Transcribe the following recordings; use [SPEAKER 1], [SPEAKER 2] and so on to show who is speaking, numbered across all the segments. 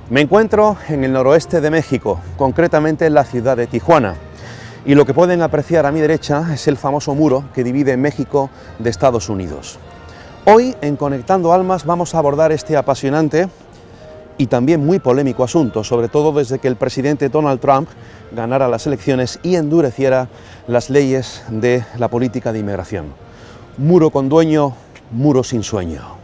[SPEAKER 1] Me encuentro en el noroeste de México, concretamente en la ciudad de Tijuana, y lo que pueden apreciar a mi derecha es el famoso muro que divide México de Estados Unidos. Hoy, en Conectando Almas, vamos a abordar este apasionante y también muy polémico asunto, sobre todo desde que el presidente Donald Trump ganara las elecciones y endureciera las leyes de la política de inmigración. Muro con dueño, muro sin sueño.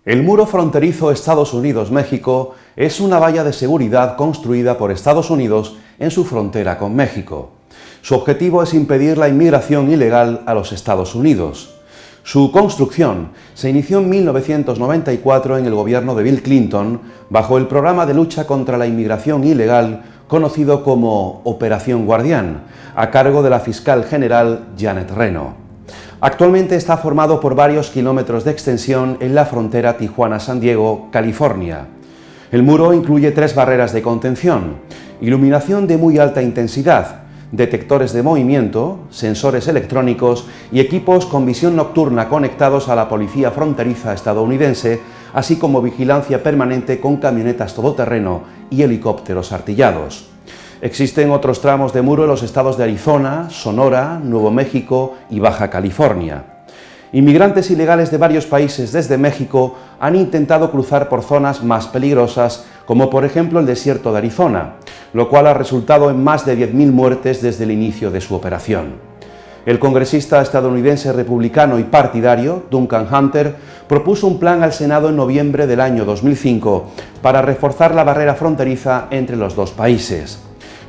[SPEAKER 1] El muro fronterizo Estados Unidos-México es una valla de seguridad construida por Estados Unidos en su frontera con México. Su objetivo es impedir la inmigración ilegal a los Estados Unidos. Su construcción se inició en 1994 en el gobierno de Bill Clinton bajo el programa de lucha contra la inmigración ilegal conocido como Operación Guardián, a cargo de la fiscal general Janet Reno. Actualmente está formado por varios kilómetros de extensión en la frontera Tijuana-San Diego, California. El muro incluye 3 barreras de contención, iluminación de muy alta intensidad, detectores de movimiento, sensores electrónicos y equipos con visión nocturna conectados a la policía fronteriza estadounidense, así como vigilancia permanente con camionetas todoterreno y helicópteros artillados. Existen otros tramos de muro en los estados de Arizona, Sonora, Nuevo México y Baja California. Inmigrantes ilegales de varios países desde México han intentado cruzar por zonas más peligrosas, como por ejemplo el desierto de Arizona, lo cual ha resultado en más de 10.000 muertes desde el inicio de su operación. El congresista estadounidense republicano y partidario, Duncan Hunter, propuso un plan al Senado en noviembre del año 2005 para reforzar la barrera fronteriza entre los dos países.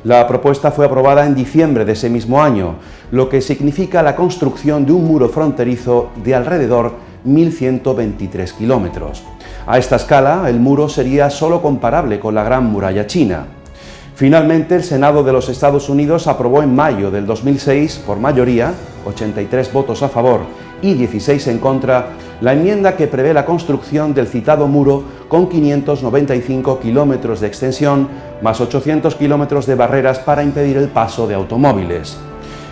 [SPEAKER 1] La propuesta fue aprobada en diciembre de ese mismo año, lo que significa la construcción de un muro fronterizo de alrededor 1.123 kilómetros. A esta escala, el muro sería solo comparable con la Gran Muralla China. Finalmente, el Senado de los Estados Unidos aprobó en mayo del 2006, por mayoría, 83 votos a favor y 16 en contra, la enmienda que prevé la construcción del citado muro con 595 kilómetros de extensión, más 800 kilómetros de barreras para impedir el paso de automóviles.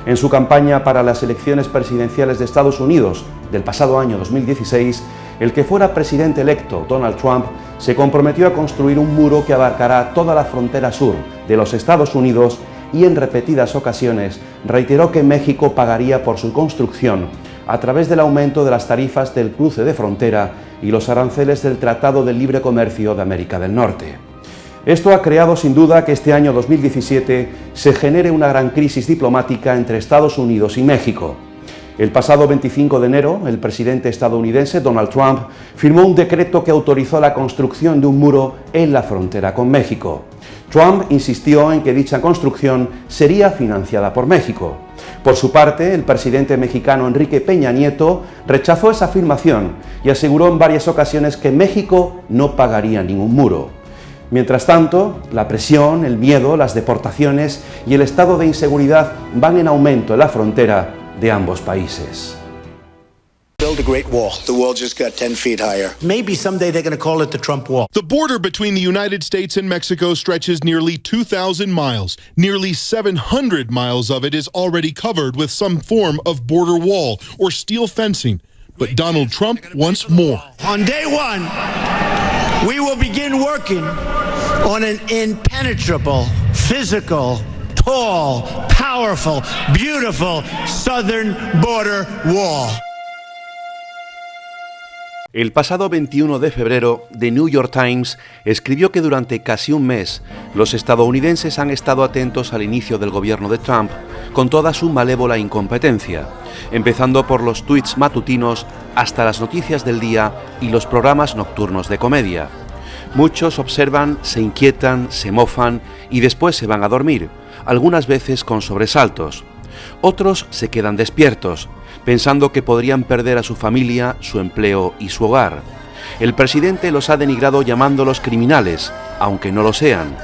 [SPEAKER 1] En su campaña para las elecciones presidenciales de Estados Unidos del pasado año 2016, el que fuera presidente electo, Donald Trump, se comprometió a construir un muro que abarcará toda la frontera sur de los Estados Unidos y en repetidas ocasiones reiteró que México pagaría por su construcción a través del aumento de las tarifas del cruce de frontera y los aranceles del Tratado de Libre Comercio de América del Norte. Esto ha creado sin duda que este año 2017 se genere una gran crisis diplomática entre Estados Unidos y México. El pasado 25 de enero, el presidente estadounidense Donald Trump firmó un decreto que autorizó la construcción de un muro en la frontera con México. Trump insistió en que dicha construcción sería financiada por México. Por su parte, el presidente mexicano Enrique Peña Nieto rechazó esa afirmación y aseguró en varias ocasiones que México no pagaría ningún muro. Mientras tanto, la presión, el miedo, las deportaciones y el estado de inseguridad van en aumento en la frontera de ambos países.
[SPEAKER 2] Build a great wall. The wall just got 10 feet higher.
[SPEAKER 3] Maybe someday they're going to call it the Trump Wall.
[SPEAKER 4] The border between the United States and Mexico stretches nearly 2,000 miles. Nearly 700 miles of it is already covered with some form of border wall or steel fencing. But Donald Trump wants more.
[SPEAKER 3] On day one, we will begin working on an impenetrable, physical, tall, powerful, beautiful southern border wall.
[SPEAKER 1] El pasado 21 de febrero, The New York Times escribió que durante casi un mes los estadounidenses han estado atentos al inicio del gobierno de Trump con toda su malévola incompetencia, empezando por los tuits matutinos hasta las noticias del día y los programas nocturnos de comedia. Muchos observan, se inquietan, se mofan y después se van a dormir, algunas veces con sobresaltos. Otros se quedan despiertos, pensando que podrían perder a su familia, su empleo y su hogar. El presidente los ha denigrado llamándolos criminales, aunque no lo sean.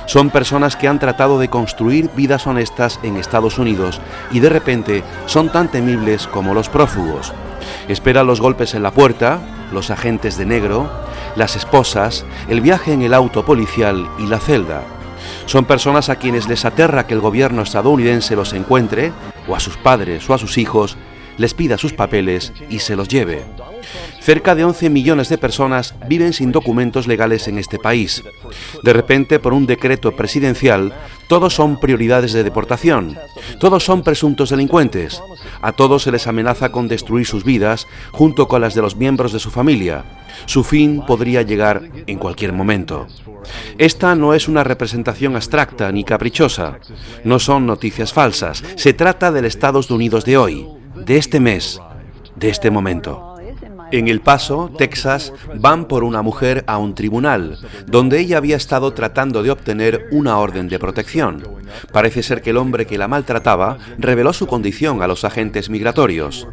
[SPEAKER 1] Son personas que han tratado de construir vidas honestas en Estados Unidos y de repente son tan temibles como los prófugos. Esperan los golpes en la puerta, los agentes de negro, las esposas, el viaje en el auto policial y la celda. Son personas a quienes les aterra que el gobierno estadounidense los encuentre, o a sus padres o a sus hijos, les pida sus papeles y se los lleve. Cerca de 11 millones de personas viven sin documentos legales en este país. De repente, por un decreto presidencial, todos son prioridades de deportación. Todos son presuntos delincuentes. A todos se les amenaza con destruir sus vidas, junto con las de los miembros de su familia. Su fin podría llegar en cualquier momento. Esta no es una representación abstracta ni caprichosa. No son noticias falsas. Se trata del Estados Unidos de hoy, de este mes, de este momento. En El Paso, Texas, van por una mujer a un tribunal, donde ella había estado tratando de obtener una orden de protección. Parece ser que el hombre que la maltrataba reveló su condición a los agentes migratorios.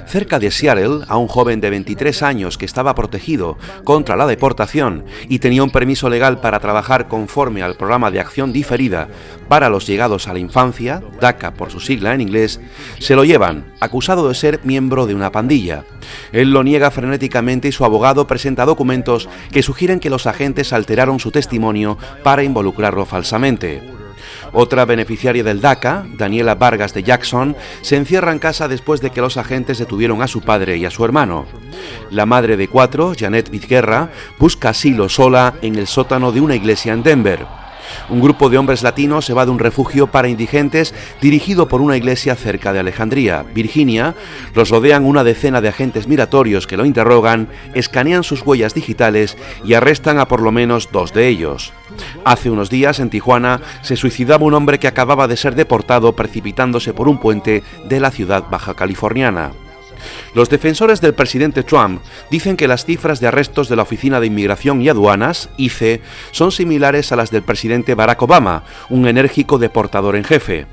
[SPEAKER 1] Cerca de Seattle, a un joven de 23 años que estaba protegido contra la deportación y tenía un permiso legal para trabajar conforme al programa de acción diferida para los llegados a la infancia, DACA por su sigla en inglés, se lo llevan, acusado de ser miembro de una pandilla. Él lo niega frenéticamente y su abogado presenta documentos que sugieren que los agentes alteraron su testimonio para involucrarlo falsamente. Otra beneficiaria del DACA, Daniela Vargas de Jackson, se encierra en casa después de que los agentes detuvieron a su padre y a su hermano. La madre de 4, Janet Vizquerra, busca asilo sola en el sótano de una iglesia en Denver. Un grupo de hombres latinos se va de un refugio para indigentes dirigido por una iglesia cerca de Alejandría, Virginia. Los rodean una decena de agentes migratorios que lo interrogan, escanean sus huellas digitales y arrestan a por lo menos 2 de ellos. Hace unos días, en Tijuana, se suicidaba un hombre que acababa de ser deportado precipitándose por un puente de la ciudad baja californiana. Los defensores del presidente Trump dicen que las cifras de arrestos de la Oficina de Inmigración y Aduanas, ICE, son similares a las del presidente Barack Obama, un enérgico deportador en jefe.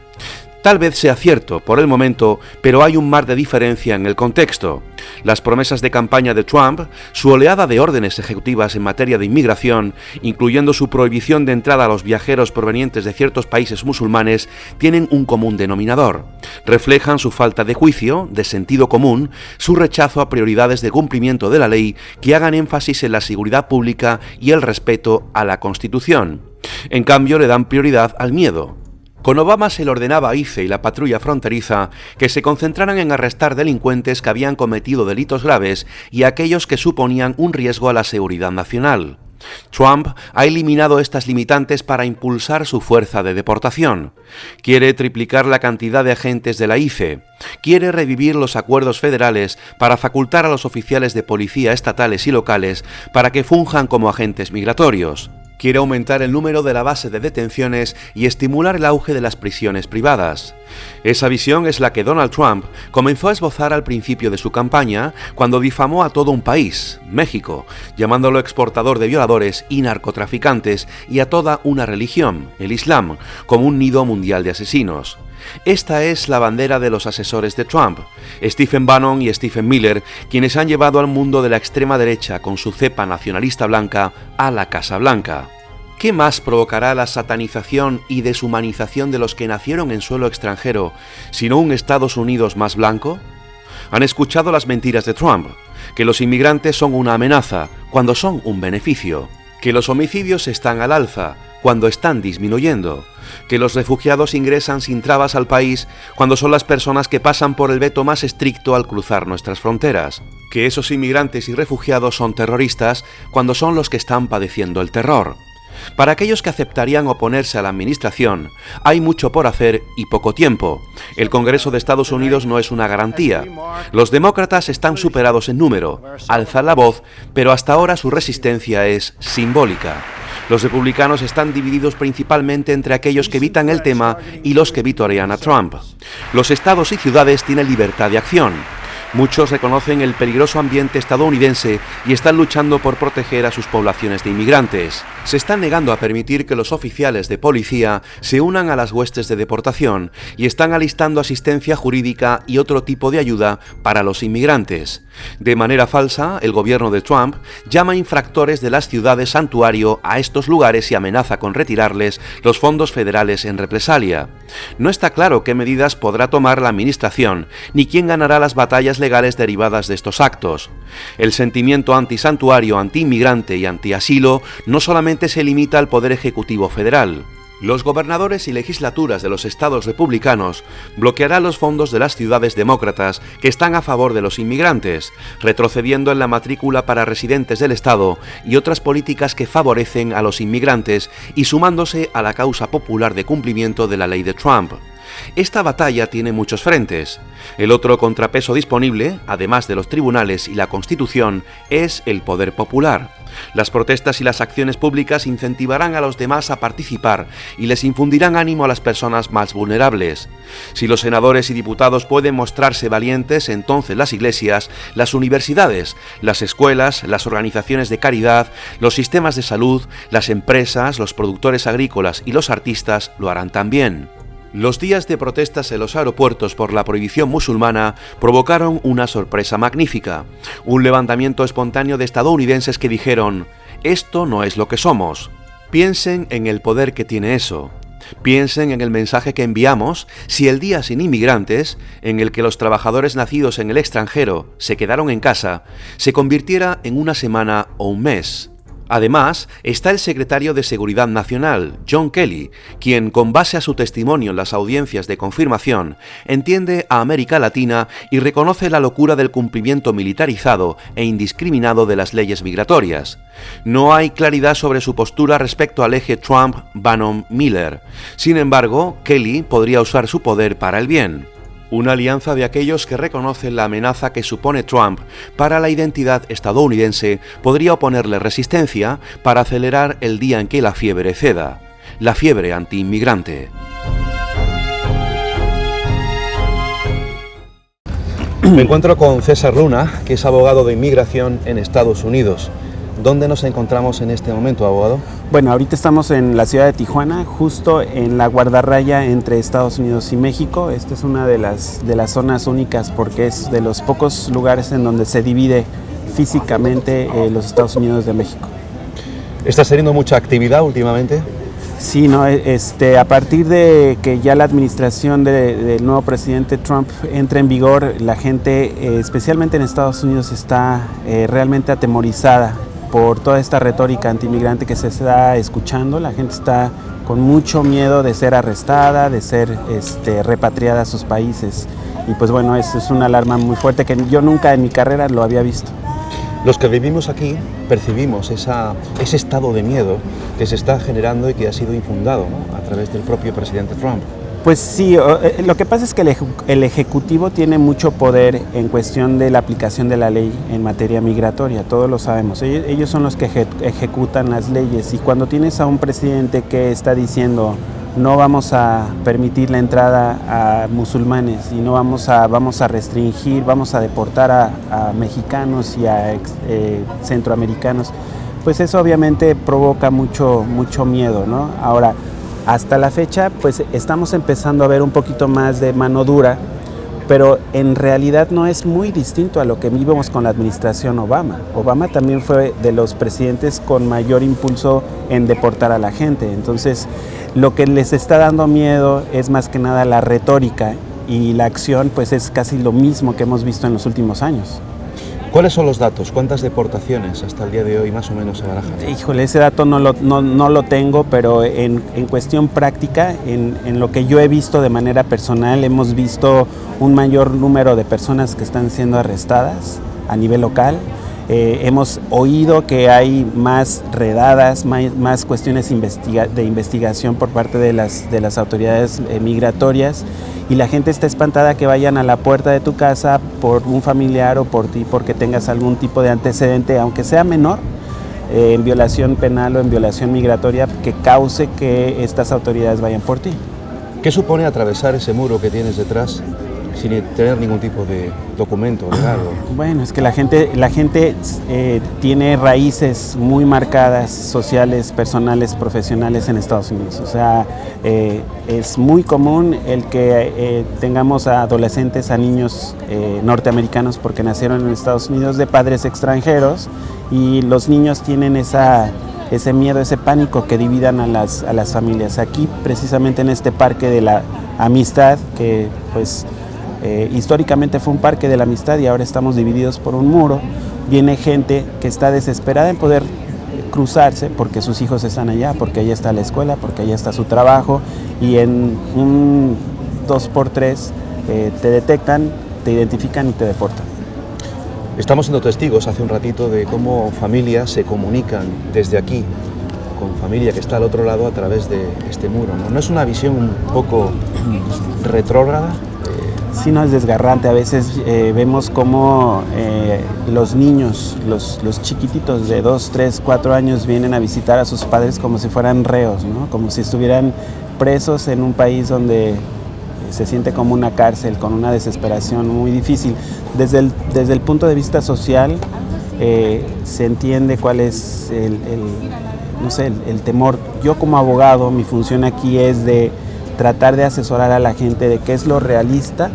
[SPEAKER 1] Tal vez sea cierto por el momento, pero hay un mar de diferencia en el contexto. Las promesas de campaña de Trump, su oleada de órdenes ejecutivas en materia de inmigración, incluyendo su prohibición de entrada a los viajeros provenientes de ciertos países musulmanes, tienen un común denominador. Reflejan su falta de juicio, de sentido común, su rechazo a prioridades de cumplimiento de la ley que hagan énfasis en la seguridad pública y el respeto a la Constitución. En cambio, le dan prioridad al miedo. Con Obama se le ordenaba a ICE y la patrulla fronteriza que se concentraran en arrestar delincuentes que habían cometido delitos graves y aquellos que suponían un riesgo a la seguridad nacional. Trump ha eliminado estas limitantes para impulsar su fuerza de deportación. Quiere triplicar la cantidad de agentes de la ICE. Quiere revivir los acuerdos federales para facultar a los oficiales de policía estatales y locales para que funjan como agentes migratorios. Quiere aumentar el número de la base de detenciones y estimular el auge de las prisiones privadas. Esa visión es la que Donald Trump comenzó a esbozar al principio de su campaña, cuando difamó a todo un país, México, llamándolo exportador de violadores y narcotraficantes, y a toda una religión, el Islam, como un nido mundial de asesinos. Esta es la bandera de los asesores de Trump, Stephen Bannon y Stephen Miller, quienes han llevado al mundo de la extrema derecha con su cepa nacionalista blanca a la Casa Blanca. ¿Qué más provocará la satanización y deshumanización de los que nacieron en suelo extranjero, sino un Estados Unidos más blanco? Han escuchado las mentiras de Trump, que los inmigrantes son una amenaza cuando son un beneficio, que los homicidios están al alza cuando están disminuyendo, que los refugiados ingresan sin trabas al país cuando son las personas que pasan por el veto más estricto al cruzar nuestras fronteras, que esos inmigrantes y refugiados son terroristas cuando son los que están padeciendo el terror. Para aquellos que aceptarían oponerse a la administración, hay mucho por hacer y poco tiempo. El Congreso de Estados Unidos no es una garantía. Los demócratas están superados en número, alzan la voz, pero hasta ahora su resistencia es simbólica. Los republicanos están divididos principalmente entre aquellos que evitan el tema y los que vitorean a Trump. Los estados y ciudades tienen libertad de acción. Muchos reconocen el peligroso ambiente estadounidense y están luchando por proteger a sus poblaciones de inmigrantes. Se están negando a permitir que los oficiales de policía se unan a las huestes de deportación y están alistando asistencia jurídica y otro tipo de ayuda para los inmigrantes. De manera falsa, el gobierno de Trump llama infractores de las ciudades santuario a estos lugares y amenaza con retirarles los fondos federales en represalia. No está claro qué medidas podrá tomar la administración, ni quién ganará las batallas legales derivadas de estos actos. El sentimiento antisantuario, antiinmigrante y antiasilo no solamente se limita al Poder Ejecutivo Federal. Los gobernadores y legislaturas de los estados republicanos bloquearán los fondos de las ciudades demócratas que están a favor de los inmigrantes, retrocediendo en la matrícula para residentes del estado y otras políticas que favorecen a los inmigrantes y sumándose a la causa popular de cumplimiento de la ley de Trump. Esta batalla tiene muchos frentes. El otro contrapeso disponible, además de los tribunales y la Constitución, es el poder popular. Las protestas y las acciones públicas incentivarán a los demás a participar y les infundirán ánimo a las personas más vulnerables. Si los senadores y diputados pueden mostrarse valientes, entonces las iglesias, las universidades, las escuelas, las organizaciones de caridad, los sistemas de salud, las empresas, los productores agrícolas y los artistas lo harán también. Los días de protestas en los aeropuertos por la prohibición musulmana provocaron una sorpresa magnífica, un levantamiento espontáneo de estadounidenses que dijeron: «Esto no es lo que somos». Piensen en el poder que tiene eso. Piensen en el mensaje que enviamos si el Día Sin Inmigrantes, en el que los trabajadores nacidos en el extranjero se quedaron en casa, se convirtiera en una semana o un mes. Además, está el secretario de Seguridad Nacional, John Kelly, quien, con base a su testimonio en las audiencias de confirmación, entiende a América Latina y reconoce la locura del cumplimiento militarizado e indiscriminado de las leyes migratorias. No hay claridad sobre su postura respecto al eje Trump-Bannon-Miller. Sin embargo, Kelly podría usar su poder para el bien. Una alianza de aquellos que reconocen la amenaza que supone Trump para la identidad estadounidense podría oponerle resistencia para acelerar el día en que la fiebre ceda, la fiebre antiinmigrante. Me encuentro con César Luna, que es abogado de inmigración en Estados Unidos. ¿Dónde nos encontramos en este momento, abogado?
[SPEAKER 5] Bueno, ahorita estamos en la ciudad de Tijuana, justo en la guardarraya entre Estados Unidos y México. Esta es una de las zonas únicas porque es de los pocos lugares en donde se divide físicamente los Estados Unidos de México.
[SPEAKER 1] ¿Está teniendo mucha actividad últimamente?
[SPEAKER 5] Sí, no, a partir de que ya la administración del nuevo presidente Trump entra en vigor, la gente, especialmente en Estados Unidos, está realmente atemorizada por toda esta retórica antiinmigrante que se está escuchando. La gente está con mucho miedo de ser arrestada, de ser repatriada a sus países. Y pues bueno, eso es una alarma muy fuerte que yo nunca en mi carrera lo había visto.
[SPEAKER 1] Los que vivimos aquí percibimos ese estado de miedo que se está generando y que ha sido infundado, ¿no?, a través del propio presidente Trump.
[SPEAKER 5] Pues sí, lo que pasa es que el Ejecutivo tiene mucho poder en cuestión de la aplicación de la ley en materia migratoria, todos lo sabemos. Ellos son los que ejecutan las leyes, y cuando tienes a un presidente que está diciendo no vamos a permitir la entrada a musulmanes y no vamos a restringir, vamos a deportar a mexicanos y a centroamericanos, pues eso obviamente provoca mucho miedo, ¿no? Ahora, hasta la fecha, pues estamos empezando a ver un poquito más de mano dura, pero en realidad no es muy distinto a lo que vivimos con la administración Obama. Obama también fue de los presidentes con mayor impulso en deportar a la gente. Entonces, lo que les está dando miedo es más que nada la retórica, y la acción pues es casi lo mismo que hemos visto en los últimos años.
[SPEAKER 1] ¿Cuáles son los datos? ¿Cuántas deportaciones hasta el día de hoy más o menos se barajan?
[SPEAKER 5] Híjole, ese dato no lo tengo, pero en cuestión práctica, en lo que yo he visto de manera personal, hemos visto un mayor número de personas que están siendo arrestadas a nivel local. Hemos oído que hay más redadas, más cuestiones de investigación por parte de las autoridades migratorias, y la gente está espantada que vayan a la puerta de tu casa por un familiar o por ti porque tengas algún tipo de antecedente, aunque sea menor, en violación penal o en violación migratoria, que cause que estas autoridades vayan por ti.
[SPEAKER 1] ¿Qué supone atravesar ese muro que tienes detrás sin tener ningún tipo de documento legal.
[SPEAKER 5] Bueno, es que la gente tiene raíces muy marcadas, sociales, personales, profesionales en Estados Unidos. O sea, es muy común el que tengamos a adolescentes, a niños norteamericanos porque nacieron en Estados Unidos de padres extranjeros, y los niños tienen ese miedo, ese pánico que dividan a las familias. Aquí, precisamente en este Parque de la Amistad, que pues históricamente fue un parque de la amistad y ahora estamos divididos por un muro, viene gente que está desesperada en poder cruzarse porque sus hijos están allá, porque allá está la escuela, porque allá está su trabajo, y en un 2x3 te detectan, te identifican y te deportan.
[SPEAKER 1] Estamos siendo testigos hace un ratito de cómo familias se comunican desde aquí con familia que está al otro lado a través de este muro, ¿no? ¿No es una visión un poco retrógrada?
[SPEAKER 5] Sí, no, es desgarrante. A veces vemos cómo los niños, los chiquititos de 2, 3, 4 años vienen a visitar a sus padres como si fueran reos, ¿no? Como si estuvieran presos en un país donde se siente como una cárcel, con una desesperación muy difícil. Desde el punto de vista social, se entiende cuál es el temor. Yo como abogado, mi función aquí es de tratar de asesorar a la gente de qué es lo realista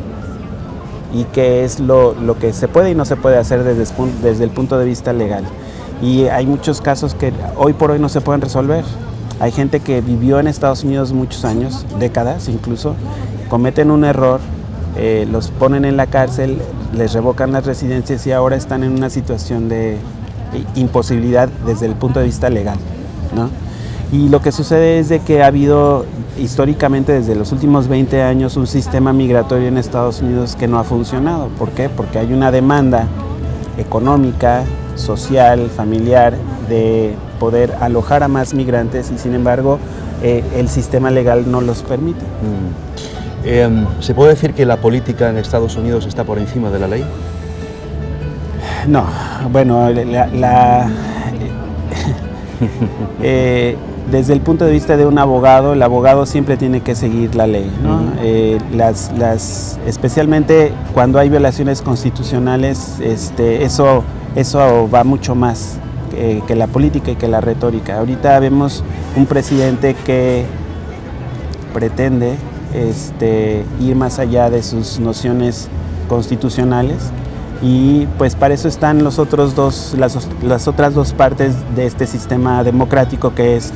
[SPEAKER 5] y qué es lo que se puede y no se puede hacer desde el punto de vista legal. Y hay muchos casos que hoy por hoy no se pueden resolver. Hay gente que vivió en Estados Unidos muchos años, décadas incluso, cometen un error, los ponen en la cárcel, les revocan las residencias y ahora están en una situación de imposibilidad desde el punto de vista legal, ¿no? Y lo que sucede es de que ha habido históricamente desde los últimos 20 años un sistema migratorio en Estados Unidos que no ha funcionado. ¿Por qué? Porque hay una demanda económica, social, familiar, de poder alojar a más migrantes y sin embargo el sistema legal no los permite.
[SPEAKER 1] ¿Se puede decir que la política en Estados Unidos está por encima de la ley?
[SPEAKER 5] No, bueno, desde el punto de vista de un abogado, el abogado siempre tiene que seguir la ley, ¿no? Especialmente cuando hay violaciones constitucionales, eso va mucho más que la política y que la retórica. Ahorita vemos un presidente que pretende ir más allá de sus nociones constitucionales, y pues para eso están las otras dos partes de este sistema democrático, que es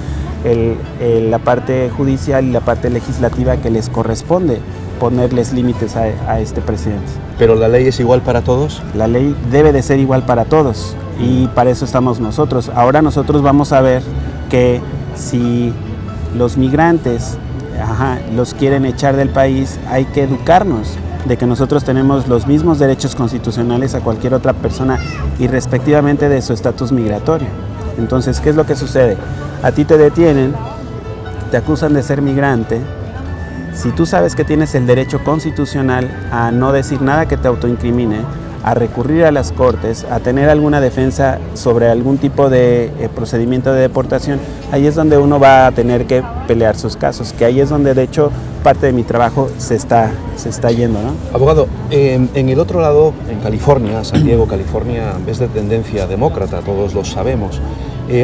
[SPEAKER 5] la parte judicial y la parte legislativa, que les corresponde ponerles límites a este presidente.
[SPEAKER 1] ¿Pero la ley es igual para todos?
[SPEAKER 5] La ley debe de ser igual para todos y para eso estamos nosotros. Ahora nosotros vamos a ver que si los migrantes los quieren echar del país, hay que educarnos de que nosotros tenemos los mismos derechos constitucionales a cualquier otra persona, irrespectivamente de su estatus migratorio. Entonces, ¿qué es lo que sucede? A ti te detienen, te acusan de ser migrante. Si tú sabes que tienes el derecho constitucional a no decir nada que te autoincrimine, a recurrir a las cortes, a tener alguna defensa sobre algún tipo de procedimiento de deportación, ahí es donde uno va a tener que pelear sus casos, que ahí es donde de hecho parte de mi trabajo se está yendo, ¿no?
[SPEAKER 1] Abogado, en el otro lado, en California, San Diego, California, es de tendencia demócrata, todos lo sabemos.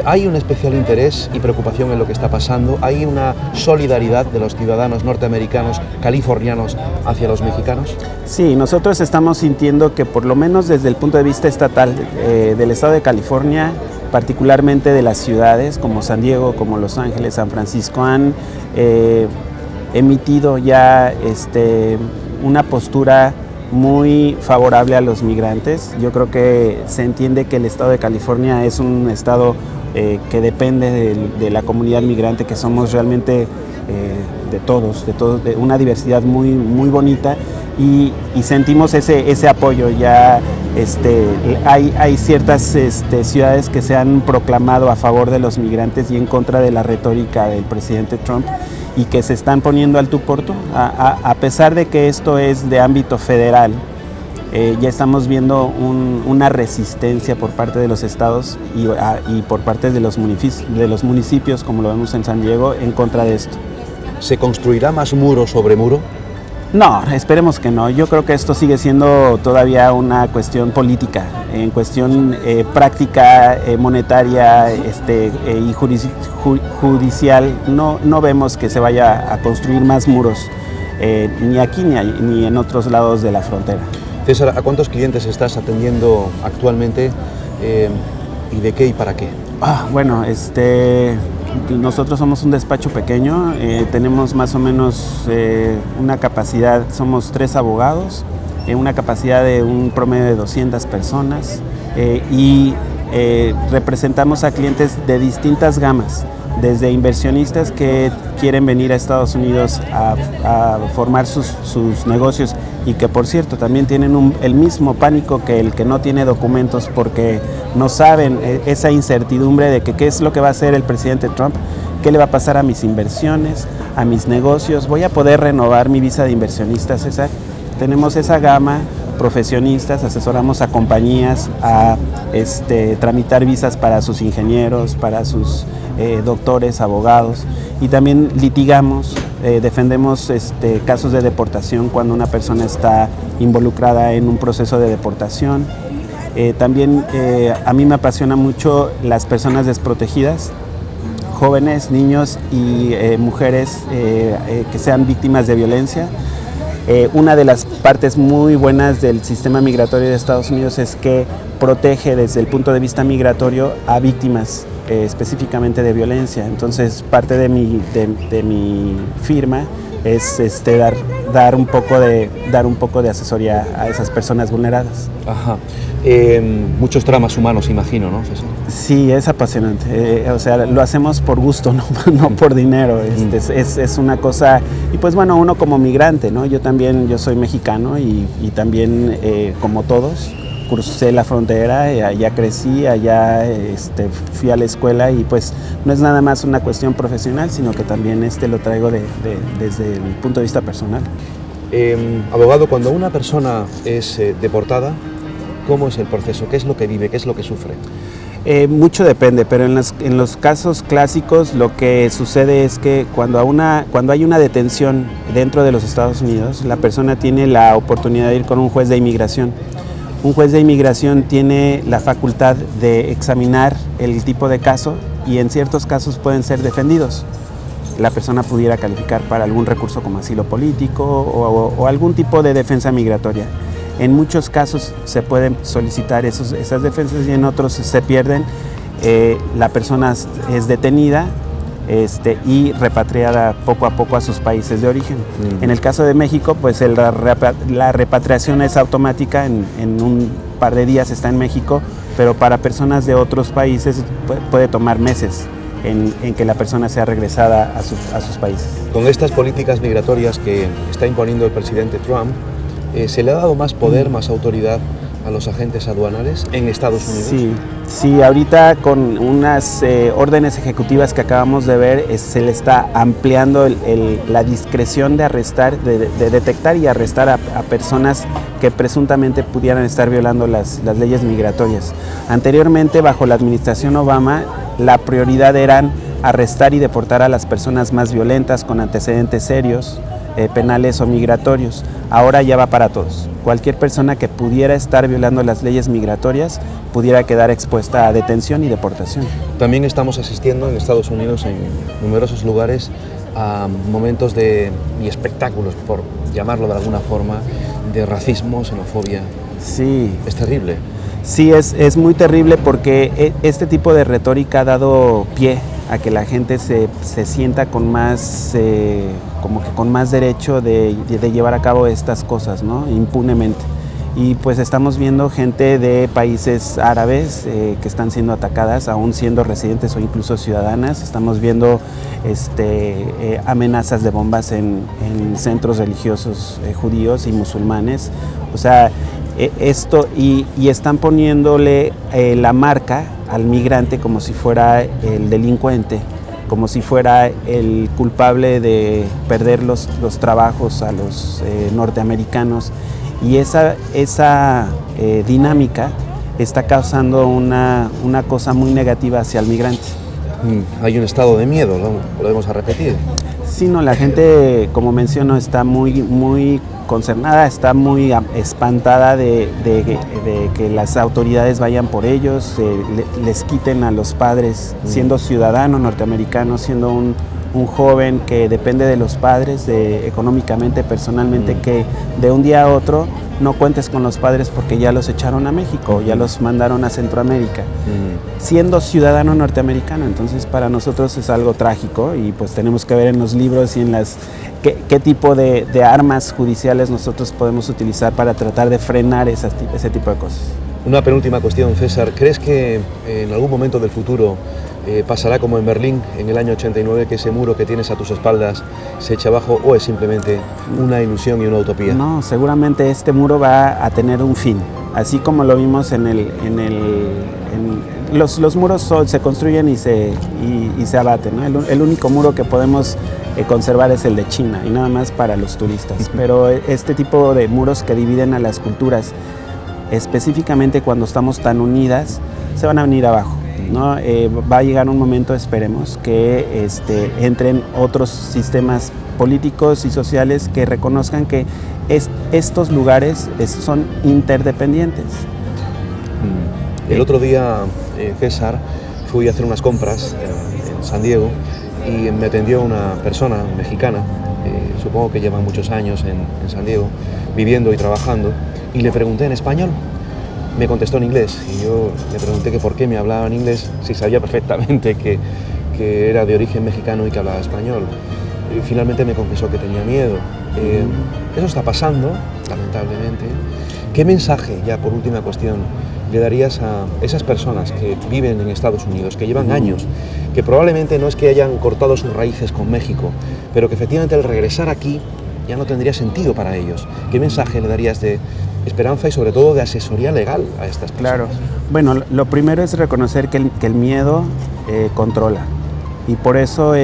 [SPEAKER 1] Hay un especial interés y preocupación en lo que está pasando, hay una solidaridad de los ciudadanos norteamericanos, californianos, hacia los mexicanos.
[SPEAKER 5] Sí, nosotros estamos sintiendo que por lo menos desde el punto de vista estatal del estado de California, particularmente de las ciudades como San Diego, como Los Ángeles, San Francisco, han emitido ya una postura muy favorable a los migrantes. Yo creo que se entiende que el estado de California es un estado que depende de la comunidad migrante, que somos realmente de todos, de una diversidad muy, muy bonita, y sentimos ese apoyo. Ya hay ciertas ciudades que se han proclamado a favor de los migrantes y en contra de la retórica del presidente Trump, y que se están poniendo al tú por tú. A pesar de que esto es de ámbito federal, ya estamos viendo una resistencia por parte de los estados y por parte de los municipios, como lo vemos en San Diego, en contra de esto.
[SPEAKER 1] ¿Se construirá más muro sobre muro?
[SPEAKER 5] No, esperemos que no. Yo creo que esto sigue siendo todavía una cuestión política, en cuestión práctica, monetaria y judicial. No vemos que se vaya a construir más muros, ni aquí ni en otros lados de la frontera.
[SPEAKER 1] César, ¿a cuántos clientes estás atendiendo actualmente y de qué y para qué?
[SPEAKER 5] Bueno, nosotros somos un despacho pequeño, tenemos más o menos una capacidad, somos 3 abogados, una capacidad de un promedio de 200 personas y representamos a clientes de distintas gamas, desde inversionistas que quieren venir a Estados Unidos a formar sus negocios y que, por cierto, también tienen el mismo pánico que el que no tiene documentos porque no saben esa incertidumbre de que qué es lo que va a hacer el presidente Trump, qué le va a pasar a mis inversiones, a mis negocios, voy a poder renovar mi visa de inversionista, César. Tenemos esa gama, profesionistas, asesoramos a compañías a tramitar visas para sus ingenieros, para sus doctores, abogados, y también litigamos, defendemos casos de deportación cuando una persona está involucrada en un proceso de deportación. También a mí me apasiona mucho las personas desprotegidas, jóvenes, niños y mujeres que sean víctimas de violencia. Una de las partes muy buenas del sistema migratorio de Estados Unidos es que protege desde el punto de vista migratorio a víctimas específicamente de violencia. Entonces, parte de mi firma es dar un poco de asesoría a esas personas vulneradas.
[SPEAKER 1] Ajá. Muchos dramas humanos, imagino, ¿no, César?
[SPEAKER 5] Sí, es apasionante. O sea, lo hacemos por gusto, no por dinero. Es una cosa. Y pues bueno, uno como migrante, ¿no? Yo soy mexicano y también, como todos, crucé la frontera, allá crecí, allá fui a la escuela y pues no es nada más una cuestión profesional, sino que también lo traigo desde el punto de vista personal.
[SPEAKER 1] Abogado, cuando una persona es deportada, ¿cómo es el proceso? ¿Qué es lo que vive? ¿Qué es lo que sufre?
[SPEAKER 5] Mucho depende, pero en los casos clásicos lo que sucede es que cuando hay una detención dentro de los Estados Unidos, la persona tiene la oportunidad de ir con un juez de inmigración. Un juez de inmigración tiene la facultad de examinar el tipo de caso y en ciertos casos pueden ser defendidos. La persona pudiera calificar para algún recurso como asilo político o algún tipo de defensa migratoria. En muchos casos se pueden solicitar esas defensas y en otros se pierden. La persona es detenida y repatriada poco a poco a sus países de origen. En el caso de México, pues la repatriación es automática, en un par de días está en México, pero para personas de otros países puede tomar meses en que la persona sea regresada a sus países.
[SPEAKER 1] Con estas políticas migratorias que está imponiendo el presidente Trump, ¿se le ha dado más poder, más autoridad a los agentes aduanales en Estados Unidos? Sí, ahorita con unas órdenes ejecutivas que acabamos de ver, se le está ampliando la discreción de arrestar, de detectar y arrestar a personas que presuntamente pudieran estar violando las leyes migratorias. Anteriormente, bajo la administración Obama, la prioridad era arrestar y deportar a las personas más violentas con antecedentes serios, penales o migratorios. Ahora ya va para todos. Cualquier persona que pudiera estar violando las leyes migratorias pudiera quedar expuesta a detención y deportación. También estamos asistiendo en Estados Unidos en numerosos lugares a momentos y espectáculos, por llamarlo de alguna forma, de racismo, xenofobia. Sí. Es terrible. Sí, es muy terrible porque este tipo de retórica ha dado pie a que la gente se sienta con más, como que con más derecho de llevar a cabo estas cosas, ¿no? Impunemente. Y pues estamos viendo gente de países árabes que están siendo atacadas, aún siendo residentes o incluso ciudadanas. Estamos viendo amenazas de bombas en centros religiosos judíos y musulmanes. O sea, esto y están poniéndole la marca al migrante como si fuera el delincuente, como si fuera el culpable de perder los trabajos a los norteamericanos. Y esa dinámica está causando una cosa muy negativa hacia el migrante. Hay un estado de miedo, ¿no? Volvemos a repetir.
[SPEAKER 5] Sí, no, la gente, como menciono, está muy concernada, está muy espantada de que las autoridades vayan por ellos, les quiten a los padres, siendo ciudadano norteamericano, siendo un joven que depende de los padres económicamente, personalmente, que de un día a otro no cuentes con los padres porque ya los echaron a México, ya los mandaron a Centroamérica, siendo ciudadano norteamericano. Entonces para nosotros es algo trágico y pues tenemos que ver en los libros y en qué tipo de armas judiciales nosotros podemos utilizar para tratar de frenar ese tipo de cosas.
[SPEAKER 1] Una penúltima cuestión, César. ¿Crees que en algún momento del futuro pasará como en Berlín en el año 89, que ese muro que tienes a tus espaldas se echa abajo, o es simplemente una ilusión y una utopía?
[SPEAKER 5] No, seguramente este muro va a tener un fin, así como lo vimos los muros se construyen y se abaten, ¿no? El único muro que podemos conservar es el de China y nada más para los turistas, pero este tipo de muros que dividen a las culturas, específicamente cuando estamos tan unidas, se van a venir abajo, ¿no? Va a llegar un momento, esperemos, que entren otros sistemas políticos y sociales que reconozcan que estos lugares son interdependientes.
[SPEAKER 1] El otro día, César, fui a hacer unas compras en San Diego y me atendió una persona mexicana, supongo que lleva muchos años en San Diego, viviendo y trabajando, y le pregunté en español. Me contestó en inglés y yo le pregunté que por qué me hablaba en inglés si sabía perfectamente que era de origen mexicano y que hablaba español. Y finalmente me confesó que tenía miedo. Eso está pasando, lamentablemente. ¿Qué mensaje, ya por última cuestión, le darías a esas personas que viven en Estados Unidos, que llevan años, que probablemente no es que hayan cortado sus raíces con México, pero que efectivamente el regresar aquí ya no tendría sentido para ellos? ¿Qué mensaje le darías de esperanza y sobre todo de asesoría legal a estas personas?
[SPEAKER 5] Claro. Bueno, lo primero es reconocer que el miedo controla. Y por eso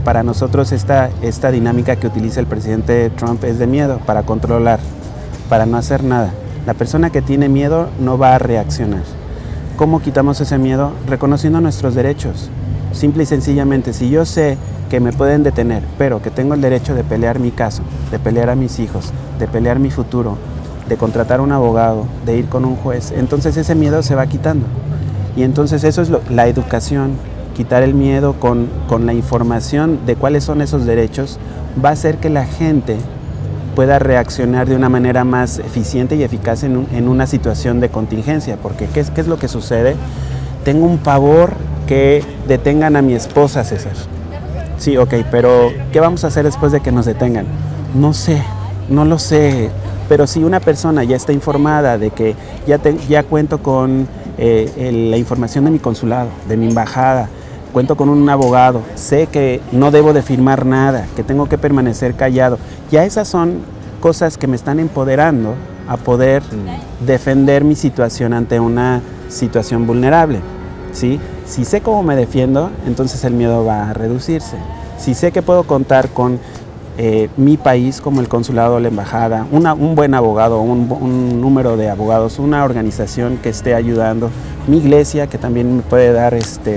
[SPEAKER 5] para nosotros esta dinámica que utiliza el presidente Trump es de miedo, para controlar, para no hacer nada. La persona que tiene miedo no va a reaccionar. ¿Cómo quitamos ese miedo? Reconociendo nuestros derechos. Simple y sencillamente, si yo sé que me pueden detener, pero que tengo el derecho de pelear mi caso, de pelear a mis hijos, de pelear mi futuro, de contratar a un abogado, de ir con un juez, entonces ese miedo se va quitando. Y entonces eso es la educación, quitar el miedo con la información de cuáles son esos derechos, va a hacer que la gente pueda reaccionar de una manera más eficiente y eficaz en una situación de contingencia. Porque ¿qué es lo que sucede? Tengo un pavor que detengan a mi esposa, César. Sí, ok, pero ¿qué vamos a hacer después de que nos detengan? No sé, no lo sé. Pero si una persona ya está informada de que ya cuento con la información de mi consulado, de mi embajada, cuento con un abogado, sé que no debo de firmar nada, que tengo que permanecer callado, ya esas son cosas que me están empoderando a poder defender mi situación ante una situación vulnerable, ¿sí? Si sé cómo me defiendo, entonces el miedo va a reducirse. Si sé que puedo contar con mi país, como el consulado o la embajada, un buen abogado, un número de abogados, una organización que esté ayudando, mi iglesia que también me puede dar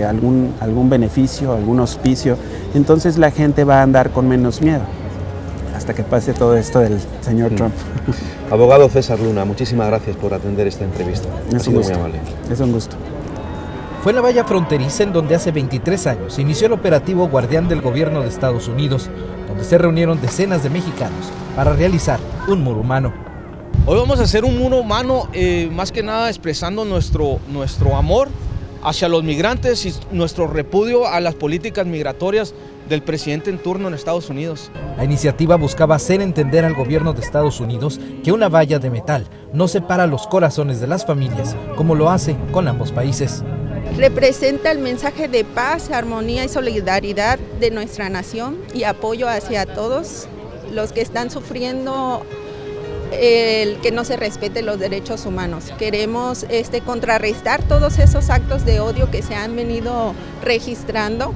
[SPEAKER 5] algún beneficio, algún auspicio, entonces la gente va a andar con menos miedo hasta que pase todo esto del señor Trump.
[SPEAKER 1] Abogado César Luna, muchísimas gracias por atender esta entrevista. Ha sido muy amable.
[SPEAKER 5] Es un gusto.
[SPEAKER 6] Fue en la valla fronteriza en donde hace 23 años se inició el operativo Guardián del Gobierno de Estados Unidos, donde se reunieron decenas de mexicanos para realizar un muro humano.
[SPEAKER 7] Hoy vamos a hacer un muro humano, más que nada expresando nuestro amor hacia los migrantes y nuestro repudio a las políticas migratorias del presidente en turno en Estados Unidos.
[SPEAKER 6] La iniciativa buscaba hacer entender al gobierno de Estados Unidos que una valla de metal no separa los corazones de las familias, como lo hace con ambos países.
[SPEAKER 8] Representa el mensaje de paz, armonía y solidaridad de nuestra nación y apoyo hacia todos los que están sufriendo el que no se respeten los derechos humanos. Queremos contrarrestar todos esos actos de odio que se han venido registrando.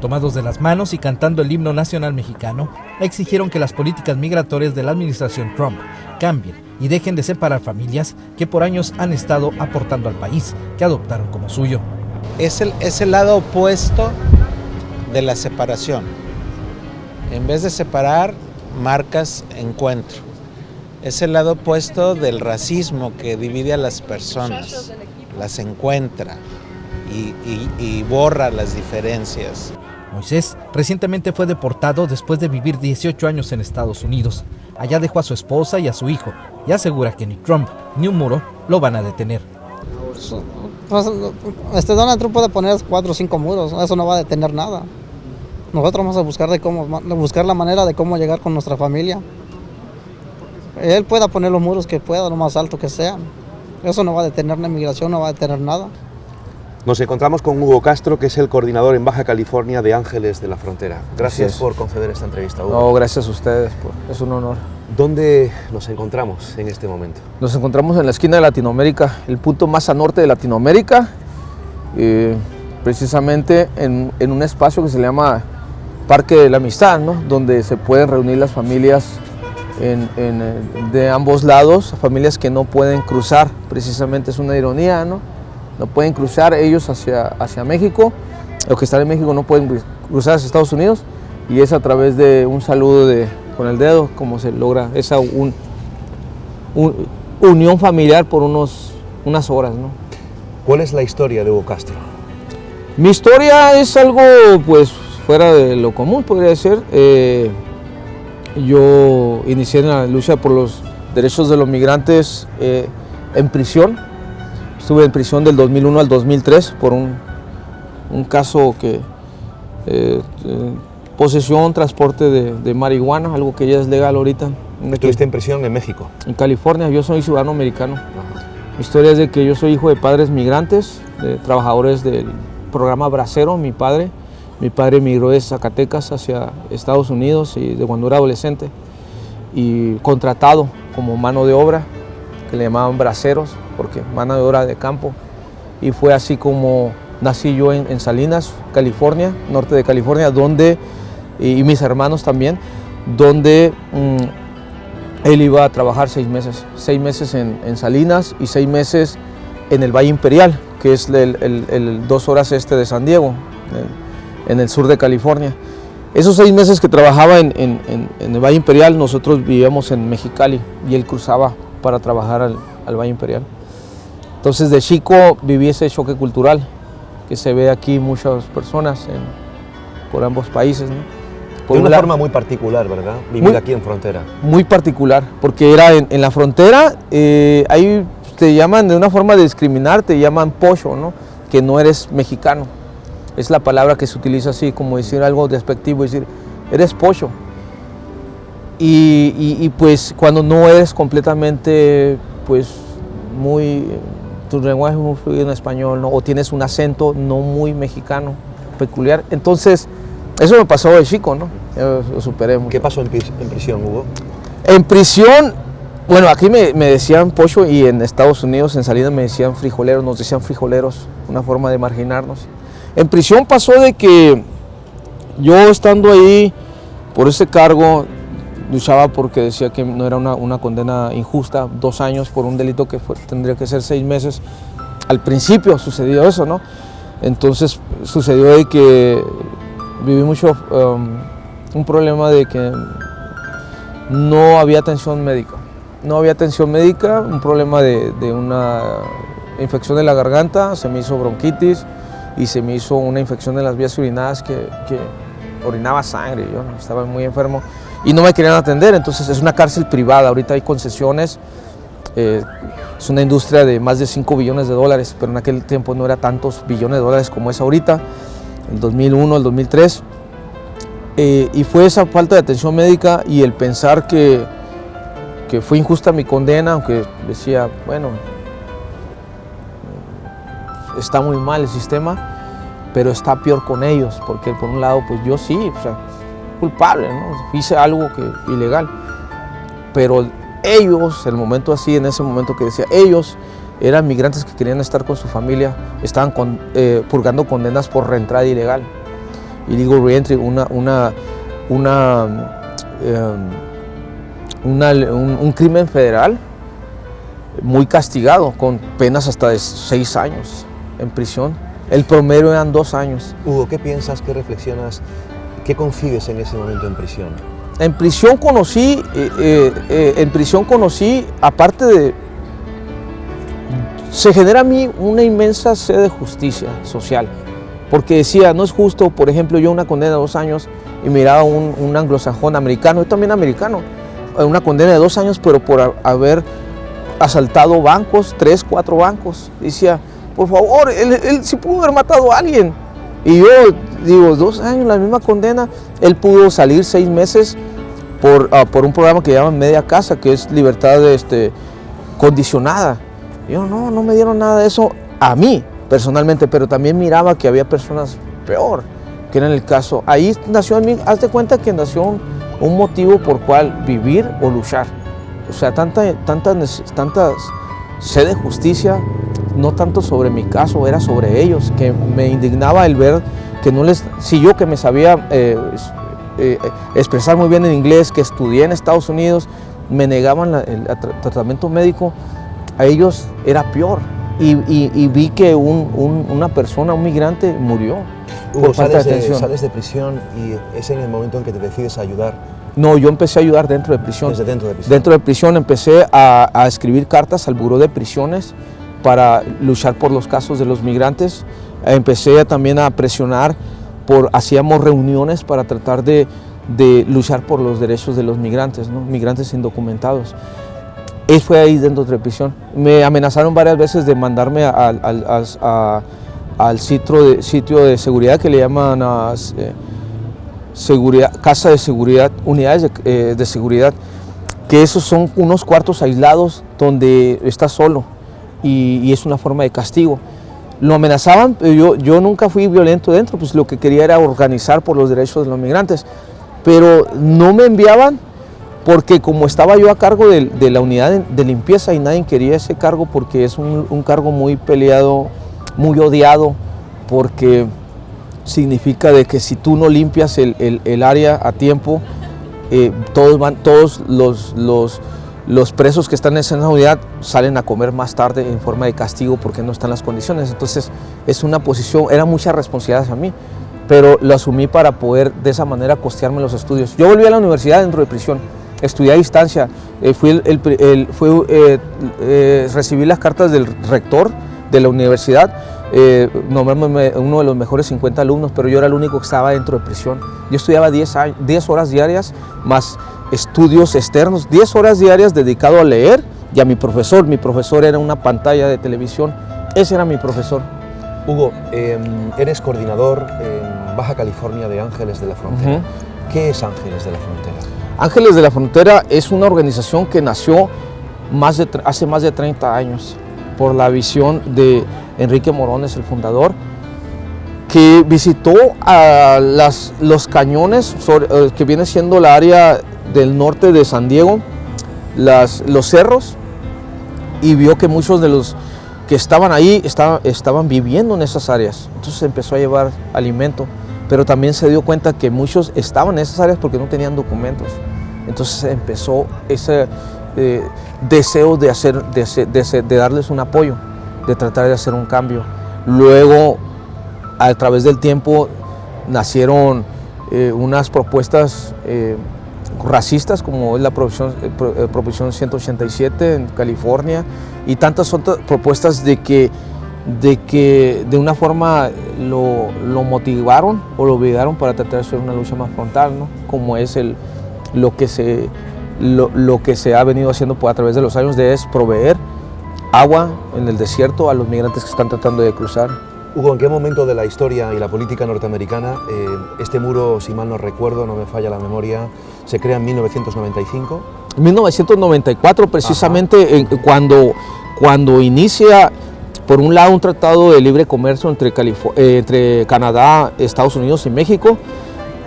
[SPEAKER 6] Tomados de las manos y cantando el himno nacional mexicano, exigieron que las políticas migratorias de la administración Trump cambien y dejen de separar familias que por años han estado aportando al país, que adoptaron como suyo.
[SPEAKER 9] Es el lado opuesto de la separación. En vez de separar, marcas encuentro. Es el lado opuesto del racismo que divide a las personas, las encuentra y borra las diferencias.
[SPEAKER 6] Moisés recientemente fue deportado después de vivir 18 años en Estados Unidos. Allá dejó a su esposa y a su hijo y asegura que ni Trump ni un muro lo van a detener.
[SPEAKER 10] Donald Trump puede poner 4 o 5 muros, eso no va a detener nada. Nosotros vamos a buscar la manera de cómo llegar con nuestra familia. Él pueda poner los muros que pueda, lo más alto que sean. Eso no va a detener la inmigración, no va a detener nada.
[SPEAKER 1] Nos encontramos con Hugo Castro, que es el coordinador en Baja California de Ángeles de la Frontera. Gracias por conceder esta entrevista, Hugo.
[SPEAKER 11] No, gracias a ustedes, es un honor.
[SPEAKER 1] ¿Dónde nos encontramos en este momento?
[SPEAKER 11] Nos encontramos en la esquina de Latinoamérica, el punto más al norte de Latinoamérica, precisamente en un espacio que se llama Parque de la Amistad, ¿no? Donde se pueden reunir las familias de ambos lados, familias que no pueden cruzar, precisamente es una ironía, ¿no? No pueden cruzar ellos hacia México, los que están en México no pueden cruzar hacia Estados Unidos, y es a través de un saludo con el dedo como se logra esa unión familiar por unas horas, ¿no?
[SPEAKER 1] ¿Cuál es la historia de Hugo Castro?
[SPEAKER 11] Mi historia es algo pues fuera de lo común, podría ser. Yo inicié en la lucha por los derechos de los migrantes en prisión. Estuve en prisión del 2001 al 2003 por un caso que posesión, transporte de marihuana, algo que ya es legal ahorita.
[SPEAKER 1] ¿Estuviste en prisión en México?
[SPEAKER 11] En California, yo soy ciudadano americano. Mi historia es de que yo soy hijo de padres migrantes, de trabajadores del programa Bracero, mi padre. Mi padre emigró de Zacatecas hacia Estados Unidos y de cuando era adolescente y contratado como mano de obra, que le llamaban braceros, porque mano de obra de campo. Y fue así como nací yo en Salinas, California, norte de California, y mis hermanos también, donde él iba a trabajar 6 meses. 6 meses en Salinas y 6 meses en el Valle Imperial, que es el 2 horas este de San Diego, en el sur de California. Esos 6 meses que trabajaba en el Valle Imperial, nosotros vivíamos en Mexicali y él cruzaba para trabajar al Valle Imperial. Entonces de chico viví ese choque cultural que se ve aquí muchas personas por ambos países, ¿no?
[SPEAKER 1] De una forma muy particular, ¿verdad? Vivir aquí en frontera.
[SPEAKER 11] Muy particular, porque era en la frontera, ahí te llaman de una forma de discriminar, te llaman pocho, ¿no? Que no eres mexicano. Es la palabra que se utiliza así, como decir algo despectivo, decir, eres pocho. Y pues cuando no eres completamente, pues tu lenguaje es muy fluido en español, ¿no? O tienes un acento no muy mexicano, peculiar. Entonces, eso me pasó de chico, ¿no? Yo lo superé mucho.
[SPEAKER 1] ¿Qué pasó en prisión, Hugo?
[SPEAKER 11] En prisión, bueno, aquí me decían pocho y en Estados Unidos, en Salinas, me decían frijoleros, nos decían frijoleros, una forma de marginarnos. En prisión pasó de que yo estando ahí por ese cargo, luchaba porque decía que no era una condena injusta, 2 años por un delito que tendría que ser 6 meses. Al principio sucedió eso, ¿no? Entonces sucedió de que viví mucho un problema de que no había atención médica. No había atención médica, un problema de una infección de la garganta, se me hizo bronquitis y se me hizo una infección de las vías urinadas que orinaba sangre, yo estaba muy enfermo y no me querían atender. Entonces es una cárcel privada, ahorita hay concesiones, es una industria de más de $5 billones, pero en aquel tiempo no era tantos billones de dólares como es ahorita, en 2001, el 2003, y fue esa falta de atención médica y el pensar que fue injusta mi condena, aunque decía, bueno, está muy mal el sistema, pero está peor con ellos, porque por un lado, pues yo sí, o sea, culpable, ¿no? Hice algo ilegal, pero ellos, en ese momento que decía, ellos eran migrantes que querían estar con su familia, estaban purgando condenas por reentrada ilegal, illegal reentry, un crimen federal muy castigado, con penas hasta de 6 años en prisión. El promedio eran 2 años.
[SPEAKER 1] Hugo, ¿qué piensas, qué reflexionas ¿Qué concibes en ese momento en prisión?
[SPEAKER 11] En prisión conocí, aparte de... Se genera a mí una inmensa sed de justicia social, porque decía, no es justo, por ejemplo, yo una condena de 2 años y miraba un anglosajón americano, yo también americano, una condena de 2 años, pero por haber asaltado bancos, 3, 4 bancos. Decía, por favor, él sí pudo haber matado a alguien. Y yo digo, 2 años, la misma condena. Él pudo salir 6 meses por un programa que llaman Media Casa, que es libertad condicionada. Yo no me dieron nada de eso a mí personalmente, pero también miraba que había personas peor, que era el caso. Ahí nació en mí, haz de cuenta que nació un motivo por cual vivir o luchar. O sea, tanta sed de justicia, no tanto sobre mi caso, era sobre ellos, que me indignaba el ver que no les... Si yo que me sabía expresar muy bien en inglés, que estudié en Estados Unidos, me negaban el tratamiento médico, a ellos era peor. Y vi que una persona, un migrante, murió.
[SPEAKER 1] Hugo, sales de prisión y es en el momento en que te decides a ayudar.
[SPEAKER 11] No, yo empecé a ayudar dentro de prisión.
[SPEAKER 1] Desde dentro de prisión.
[SPEAKER 11] Dentro de prisión empecé a escribir cartas al Buró de Prisiones para luchar por los casos de los migrantes. Empecé también a presionar, hacíamos reuniones para tratar de luchar por los derechos de los migrantes, ¿no? Migrantes indocumentados. Eso fue ahí dentro de prisión. Me amenazaron varias veces de mandarme al sitio de seguridad que le llaman casa de seguridad, unidades de seguridad, que esos son unos cuartos aislados donde estás solo y es una forma de castigo. Lo amenazaban, pero yo nunca fui violento dentro, pues lo que quería era organizar por los derechos de los migrantes, pero no me enviaban porque como estaba yo a cargo de la unidad de limpieza y nadie quería ese cargo porque es un cargo muy peleado, muy odiado, porque significa de que si tú no limpias el área a tiempo, todos los presos que están en esa unidad salen a comer más tarde en forma de castigo porque no están las condiciones. Entonces es una posición, era mucha responsabilidad hacia mí, pero lo asumí para poder de esa manera costearme los estudios. Yo volví a la universidad dentro de prisión, estudié a distancia, recibí las cartas del rector de la universidad, nombrándome uno de los mejores 50 alumnos, pero yo era el único que estaba dentro de prisión. Yo estudiaba 10 horas diarias, más estudios externos, 10 horas diarias dedicado a leer y a mi profesor. Mi profesor era una pantalla de televisión, ese era mi profesor.
[SPEAKER 1] Hugo, eres coordinador en Baja California de Ángeles de la Frontera. ¿Qué es Ángeles de la Frontera?
[SPEAKER 11] Ángeles de la Frontera es una organización que nació hace más de 30 años por la visión de Enrique Morones, el fundador, que visitó a los cañones, que viene siendo la área del norte de San Diego, los cerros, y vio que muchos de los que estaban ahí estaban viviendo en esas áreas. Entonces empezó a llevar alimento, pero también se dio cuenta que muchos estaban en esas áreas porque no tenían documentos. Entonces empezó ese deseo de darles un apoyo, de tratar de hacer un cambio. Luego, a través del tiempo, nacieron unas propuestas racistas, como es la Proposición 187 en California, y tantas otras propuestas de que de una forma lo motivaron o lo obligaron para tratar de hacer una lucha más frontal, ¿no? Como es lo que se ha venido haciendo a través de los años, de proveer agua en el desierto a los migrantes que están tratando de cruzar.
[SPEAKER 1] Hugo, ¿en qué momento de la historia y la política norteamericana este muro, si mal no recuerdo, no me falla la memoria, se crea en 1995?
[SPEAKER 11] En 1994, precisamente, cuando inicia, por un lado, un tratado de libre comercio entre Canadá, Estados Unidos y México,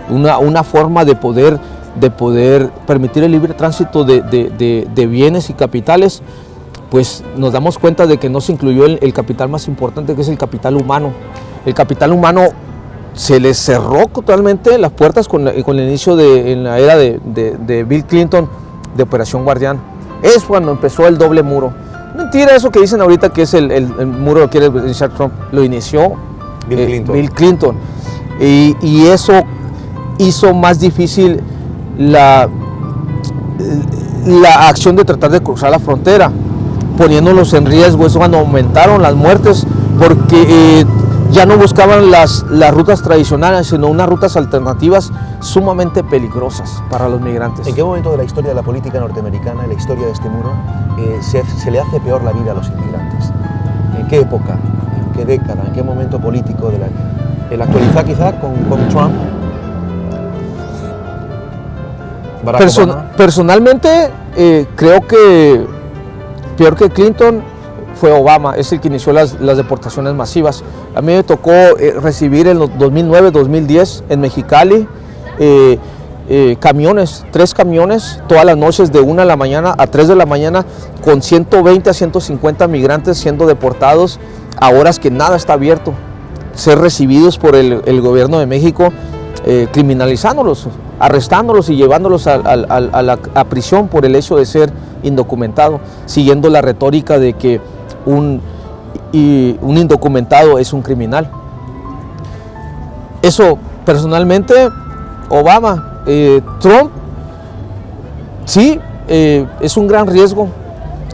[SPEAKER 11] una forma de poder permitir el libre tránsito de bienes y capitales, pues nos damos cuenta de que no se incluyó el capital más importante, que es el capital humano. El capital humano se le cerró totalmente las puertas con el inicio en la era de Bill Clinton, de Operación Guardián. Es cuando empezó el doble muro. Mentira eso que dicen ahorita que es el muro que quiere iniciar Trump, lo inició Bill Clinton. Y hizo más difícil la acción de tratar de cruzar la frontera, poniéndolos en riesgo. Es cuando aumentaron las muertes, porque ya no buscaban las rutas tradicionales, sino unas rutas alternativas sumamente peligrosas para los migrantes.
[SPEAKER 1] ¿En qué momento de la historia de la política norteamericana, en la historia de este muro, se le hace peor la vida a los inmigrantes? ¿En qué época? ¿En qué década? ¿En qué momento político de la actualidad quizá con Trump?
[SPEAKER 11] Personalmente creo que peor que Clinton fue Obama, es el que inició las deportaciones masivas. A mí me tocó recibir en los 2009-2010 en Mexicali camiones, 3 camiones, todas las noches de 1 de la mañana a 3 de la mañana, con 120 a 150 migrantes siendo deportados a horas que nada está abierto, ser recibidos por el gobierno de México, criminalizándolos, arrestándolos y llevándolos a prisión por el hecho de ser indocumentado, siguiendo la retórica de que un indocumentado es un criminal. Eso personalmente, Obama. Trump, sí, es un gran riesgo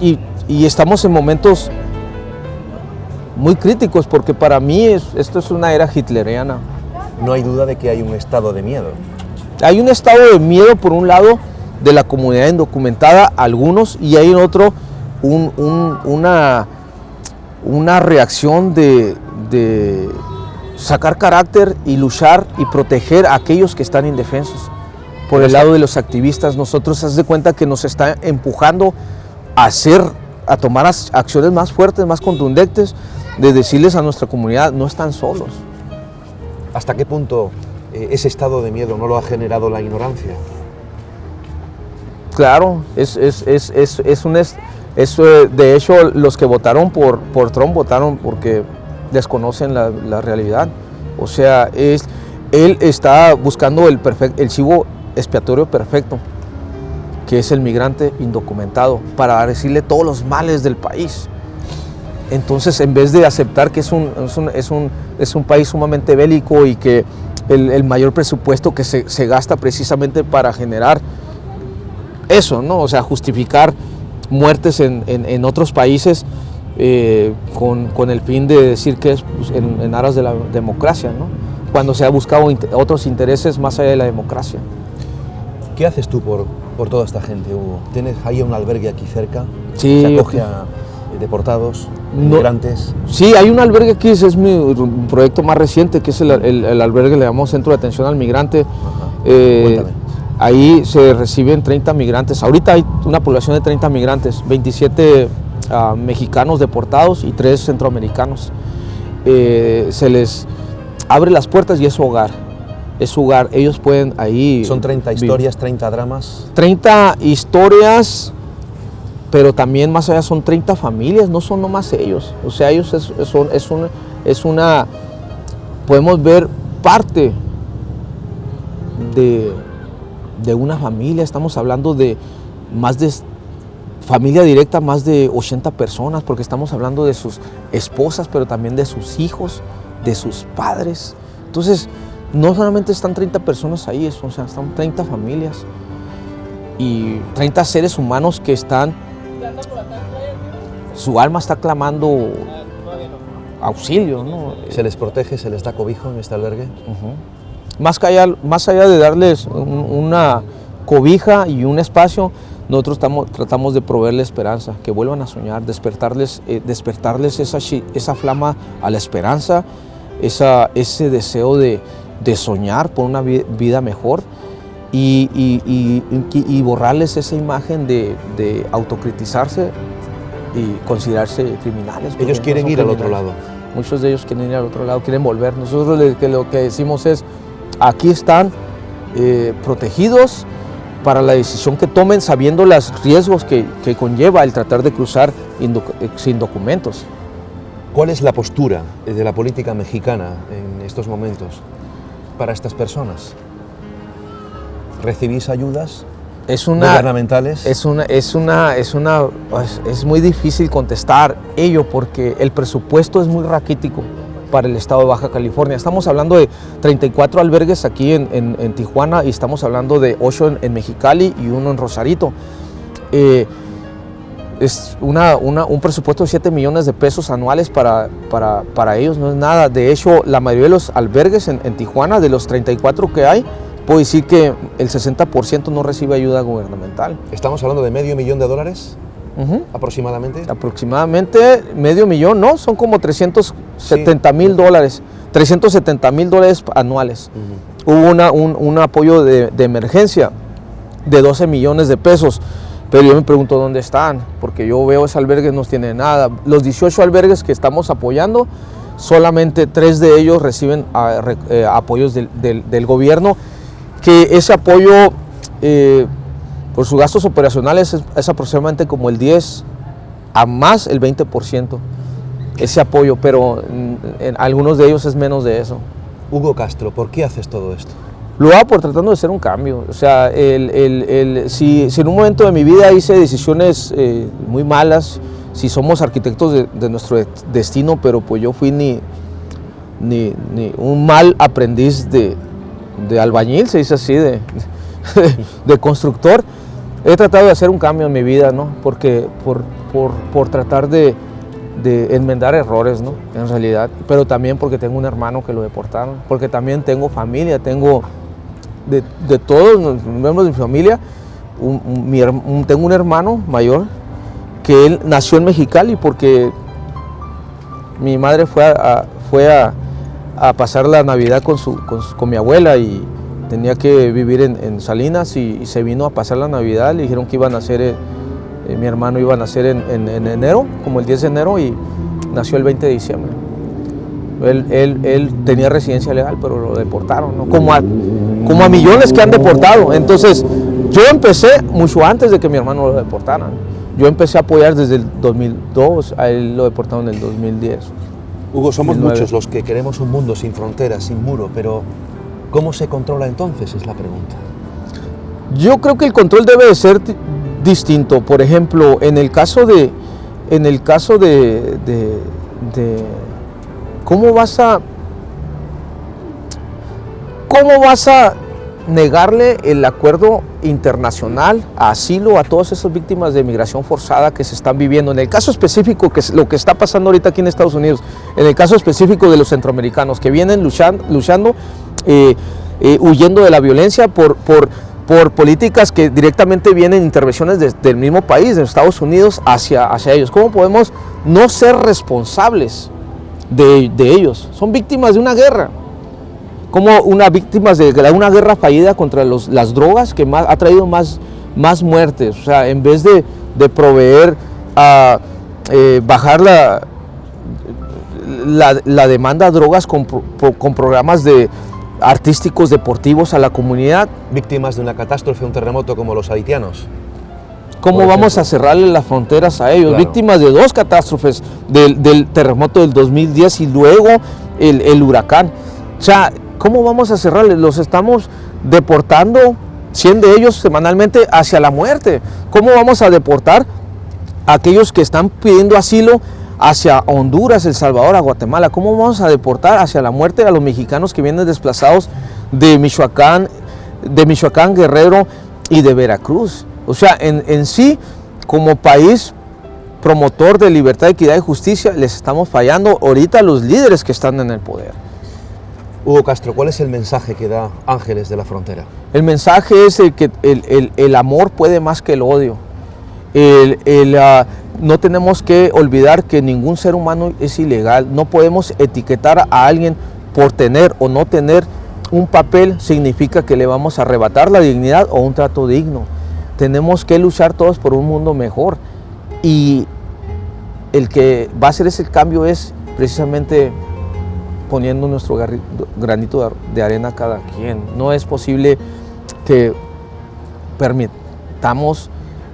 [SPEAKER 11] y estamos en momentos muy críticos, porque para mí esto es una era hitleriana.
[SPEAKER 1] No hay duda de que hay un estado de miedo.
[SPEAKER 11] Hay un estado de miedo, por un lado, de la comunidad indocumentada, algunos, y hay en otro una reacción de sacar carácter y luchar y proteger a aquellos que están indefensos. Por el lado de los activistas, nosotros, haz de cuenta que nos está empujando a tomar acciones más fuertes, más contundentes, de decirles a nuestra comunidad: no están solos.
[SPEAKER 1] ¿Hasta qué punto ese estado de miedo no lo ha generado la ignorancia?
[SPEAKER 11] Claro, de hecho, los que votaron por Trump votaron porque desconocen la realidad. O sea, él está buscando el chivo expiatorio perfecto, que es el migrante indocumentado, para decirle todos los males del país. Entonces, en vez de aceptar que es un país sumamente bélico y que el mayor presupuesto que se gasta precisamente para generar eso, ¿no? O sea, justificar muertes en otros países con el fin de decir que es en aras de la democracia, ¿no? Cuando se ha buscado otros intereses más allá de la democracia.
[SPEAKER 1] ¿Qué haces tú por toda esta gente, Hugo? ¿Tienes ahí un albergue aquí cerca?
[SPEAKER 11] Sí.
[SPEAKER 1] ¿Se acoge a deportados, inmigrantes?
[SPEAKER 11] Sí, hay un albergue aquí, ese es mi proyecto más reciente, que es el albergue, le llamamos Centro de Atención al Migrante. Ahí se reciben 30 migrantes. Ahorita hay una población de 30 migrantes, 27 mexicanos deportados y 3 centroamericanos. Se les abre las puertas y es su hogar. Es su hogar. Ellos pueden ahí...
[SPEAKER 1] ¿Son 30 historias, 30 dramas?
[SPEAKER 11] 30 historias, pero también más allá son 30 familias, no son nomás ellos. O sea, ellos es una... Podemos ver parte de una familia. Estamos hablando de más de... familia directa, más de 80 personas, porque estamos hablando de sus esposas, pero también de sus hijos, de sus padres. Entonces, no solamente están 30 personas ahí, o sea, están 30 familias y 30 seres humanos que están, su alma está clamando auxilio, ¿no?
[SPEAKER 1] ¿Se les protege, se les da cobijo en este albergue?
[SPEAKER 11] Más allá de darles una cobija y un espacio, nosotros tratamos de proveerles esperanza, que vuelvan a soñar, despertarles esa flama a la esperanza, ese deseo de soñar por una vida mejor y borrarles esa imagen de autocriticarse y considerarse criminales.
[SPEAKER 1] Ellos quieren ir al otro lado.
[SPEAKER 11] Muchos de ellos quieren ir al otro lado, quieren volver. Nosotros lo que decimos es: aquí están protegidos para la decisión que tomen, sabiendo los riesgos que conlleva el tratar de cruzar sin documentos.
[SPEAKER 1] ¿Cuál es la postura de la política mexicana en estos momentos para estas personas? ¿Recibís ayudas gubernamentales?
[SPEAKER 11] Es muy difícil contestar ello, porque el presupuesto es muy raquítico. para el estado de Baja California. Estamos hablando de 34 albergues aquí en Tijuana y estamos hablando de 8 en Mexicali y 1 en Rosarito. Es un presupuesto de 7 millones de pesos anuales para ellos, no es nada. De hecho, la mayoría de los albergues en Tijuana, de los 34 que hay, puedo decir que el 60% no recibe ayuda gubernamental.
[SPEAKER 1] ¿Estamos hablando de $500,000 aproximadamente?
[SPEAKER 11] Aproximadamente $500,000, ¿no? Son como $370,000, $370,000 anuales. Hubo un apoyo de emergencia de 12 millones de pesos, pero yo me pregunto dónde están, porque yo veo ese albergue no tiene nada. Los 18 albergues que estamos apoyando, solamente 3 de ellos reciben apoyos del gobierno, que ese apoyo por sus gastos operacionales es aproximadamente como el 10 a más el 20%, ese apoyo, pero en algunos de ellos es menos de eso.
[SPEAKER 1] Hugo Castro, ¿por qué haces todo esto?
[SPEAKER 11] Lo hago por tratando de hacer un cambio. O sea, si en un momento de mi vida hice decisiones muy malas, si somos arquitectos de nuestro destino, pero pues yo fui ni un mal aprendiz de albañil, se dice así, de constructor. He tratado de hacer un cambio en mi vida, ¿no? Porque por tratar de enmendar errores, ¿no? En realidad, pero también porque tengo un hermano que lo deportaron, porque también tengo familia, tengo de todos los miembros de mi familia, tengo un hermano mayor que él nació en Mexicali porque mi madre fue a pasar la Navidad con mi abuela y tenía que vivir en Salinas y se vino a pasar la Navidad. Le dijeron que iban a nacer, mi hermano iba a nacer en enero, como el 10 de enero, y nació el 20 de diciembre. Él tenía residencia legal, pero lo deportaron, ¿no? Como a millones que han deportado. Entonces, yo empecé mucho antes de que mi hermano lo deportaran. Yo empecé a apoyar desde el 2002, a él lo deportaron en el 2010.
[SPEAKER 1] Hugo, somos
[SPEAKER 11] 2009.
[SPEAKER 1] muchos los que queremos un mundo sin fronteras, sin muro, pero ¿cómo se controla entonces? Es la pregunta.
[SPEAKER 11] Yo creo que el control debe de ser distinto. Por ejemplo, en el caso de ¿cómo vas a negarle el acuerdo internacional a asilo a todas esas víctimas de migración forzada que se están viviendo? En el caso específico, que es lo que está pasando ahorita aquí en Estados Unidos, en el caso específico de los centroamericanos que vienen luchando, huyendo de la violencia por políticas que directamente vienen intervenciones del mismo país, de Estados Unidos, hacia ellos. ¿Cómo podemos no ser responsables de ellos? Son víctimas de una guerra, como víctimas de una guerra fallida contra las drogas que ha traído más muertes. O sea, en vez de proveer bajar la demanda de drogas con programas artísticos, deportivos a la comunidad.
[SPEAKER 1] Víctimas de una catástrofe, un terremoto como los haitianos.
[SPEAKER 11] ¿Cómo vamos a cerrarle las fronteras a ellos? Claro. Víctimas de 2 catástrofes, del terremoto del 2010 y luego el huracán. O sea, ¿cómo vamos a cerrarles? Los estamos deportando, 100 de ellos semanalmente, hacia la muerte. ¿Cómo vamos a deportar a aquellos que están pidiendo asilo hacia Honduras, El Salvador, a Guatemala? ¿Cómo vamos a deportar hacia la muerte a los mexicanos que vienen desplazados de Michoacán, Guerrero y de Veracruz? O sea, en sí, como país promotor de libertad, equidad y justicia, les estamos fallando ahorita a los líderes que están en el poder.
[SPEAKER 1] Hugo Castro, ¿cuál es el mensaje que da Ángeles de la Frontera?
[SPEAKER 11] El mensaje es que el amor puede más que el odio. No tenemos que olvidar que ningún ser humano es ilegal. No podemos etiquetar a alguien por tener o no tener un papel, significa que le vamos a arrebatar la dignidad o un trato digno. Tenemos que luchar todos por un mundo mejor. Y el que va a hacer ese cambio es precisamente poniendo nuestro granito de arena cada quien. No es posible que permitamos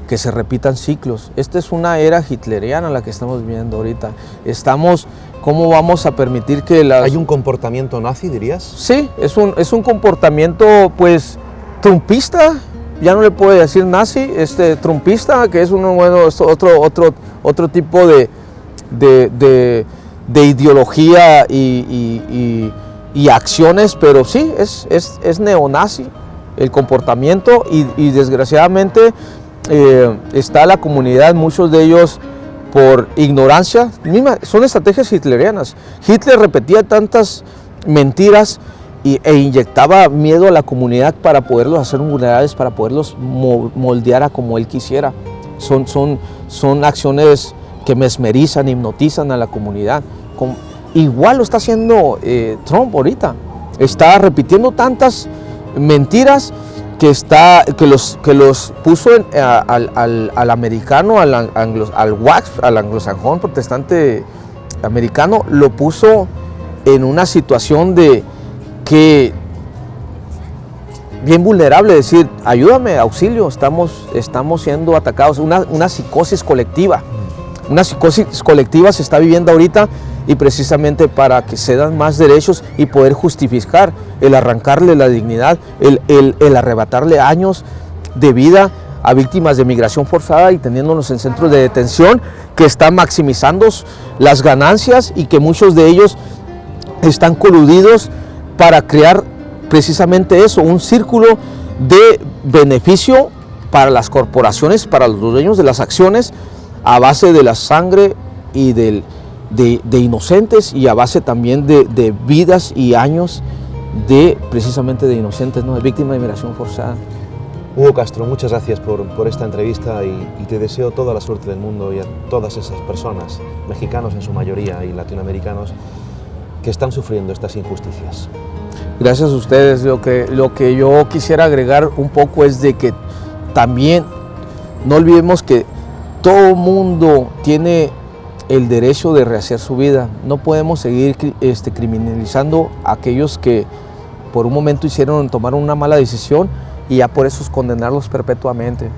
[SPEAKER 11] que se repitan ciclos. Esta es una era hitleriana la que estamos viviendo ahorita. ¿Cómo vamos a permitir que
[SPEAKER 1] ¿Hay un comportamiento nazi, dirías? Sí,
[SPEAKER 11] es un comportamiento, pues, trumpista. Ya no le puedo decir nazi, trumpista, que es otro tipo ideología y acciones, pero sí, es neonazi el comportamiento y desgraciadamente está la comunidad, muchos de ellos por ignorancia, son estrategias hitlerianas. Hitler repetía tantas mentiras e inyectaba miedo a la comunidad para poderlos hacer vulnerables, para poderlos moldear a como él quisiera. Son acciones que mesmerizan, hipnotizan a la comunidad. Igual lo está haciendo Trump ahorita. Está repitiendo tantas mentiras que los puso al americano, al anglosajón protestante americano, lo puso en una situación bien vulnerable, decir, ayúdame, auxilio, estamos siendo atacados, una psicosis colectiva. Una psicosis colectiva se está viviendo ahorita y precisamente para que se dan más derechos y poder justificar el arrancarle la dignidad, el arrebatarle años de vida a víctimas de migración forzada y teniéndolos en centros de detención que están maximizando las ganancias y que muchos de ellos están coludidos para crear precisamente eso, un círculo de beneficio para las corporaciones, para los dueños de las acciones, a base de la sangre y de inocentes y a base también de vidas y años precisamente de inocentes, ¿no? De víctimas de migración forzada.
[SPEAKER 1] Hugo Castro, muchas gracias por esta entrevista y te deseo toda la suerte del mundo y a todas esas personas, mexicanos en su mayoría y latinoamericanos, que están sufriendo estas injusticias.
[SPEAKER 11] Gracias a ustedes. Lo que yo quisiera agregar un poco es de que también no olvidemos que todo mundo tiene el derecho de rehacer su vida. No podemos seguir criminalizando a aquellos que por un momento tomaron una mala decisión y ya por eso condenarlos perpetuamente.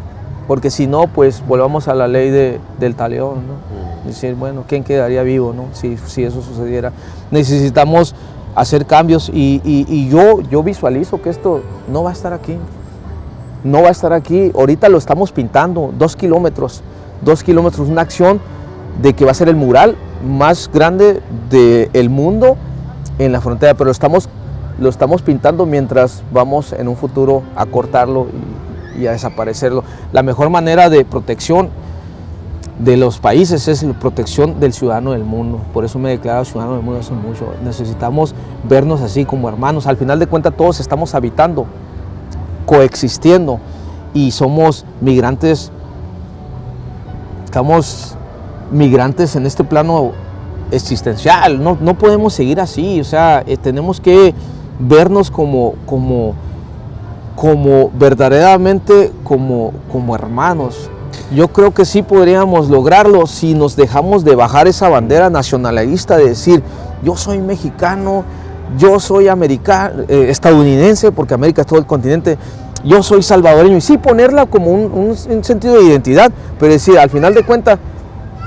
[SPEAKER 11] Porque si no, pues volvamos a la ley del talión, ¿no? Decir, bueno, ¿quién quedaría vivo, no? Si eso sucediera. Necesitamos hacer cambios y yo visualizo que esto no va a estar aquí. No va a estar aquí. Ahorita lo estamos pintando, 2 kilómetros. 2 kilómetros, una acción de que va a ser el mural más grande del mundo en la frontera, pero lo estamos pintando mientras vamos en un futuro a cortarlo y a desaparecerlo. La mejor manera de protección de los países es la protección del ciudadano del mundo. Por eso me he declarado ciudadano del mundo hace mucho. Necesitamos vernos así como hermanos. Al final de cuentas todos estamos habitando, coexistiendo y somos migrantes. Estamos migrantes en este plano existencial. No podemos seguir así. O sea, tenemos que vernos como verdaderamente como hermanos. Yo creo que sí podríamos lograrlo si nos dejamos de bajar esa bandera nacionalista de decir yo soy mexicano, yo soy estadounidense, porque América es todo el continente, yo soy salvadoreño, y sí ponerla como un sentido de identidad, pero decir al final de cuentas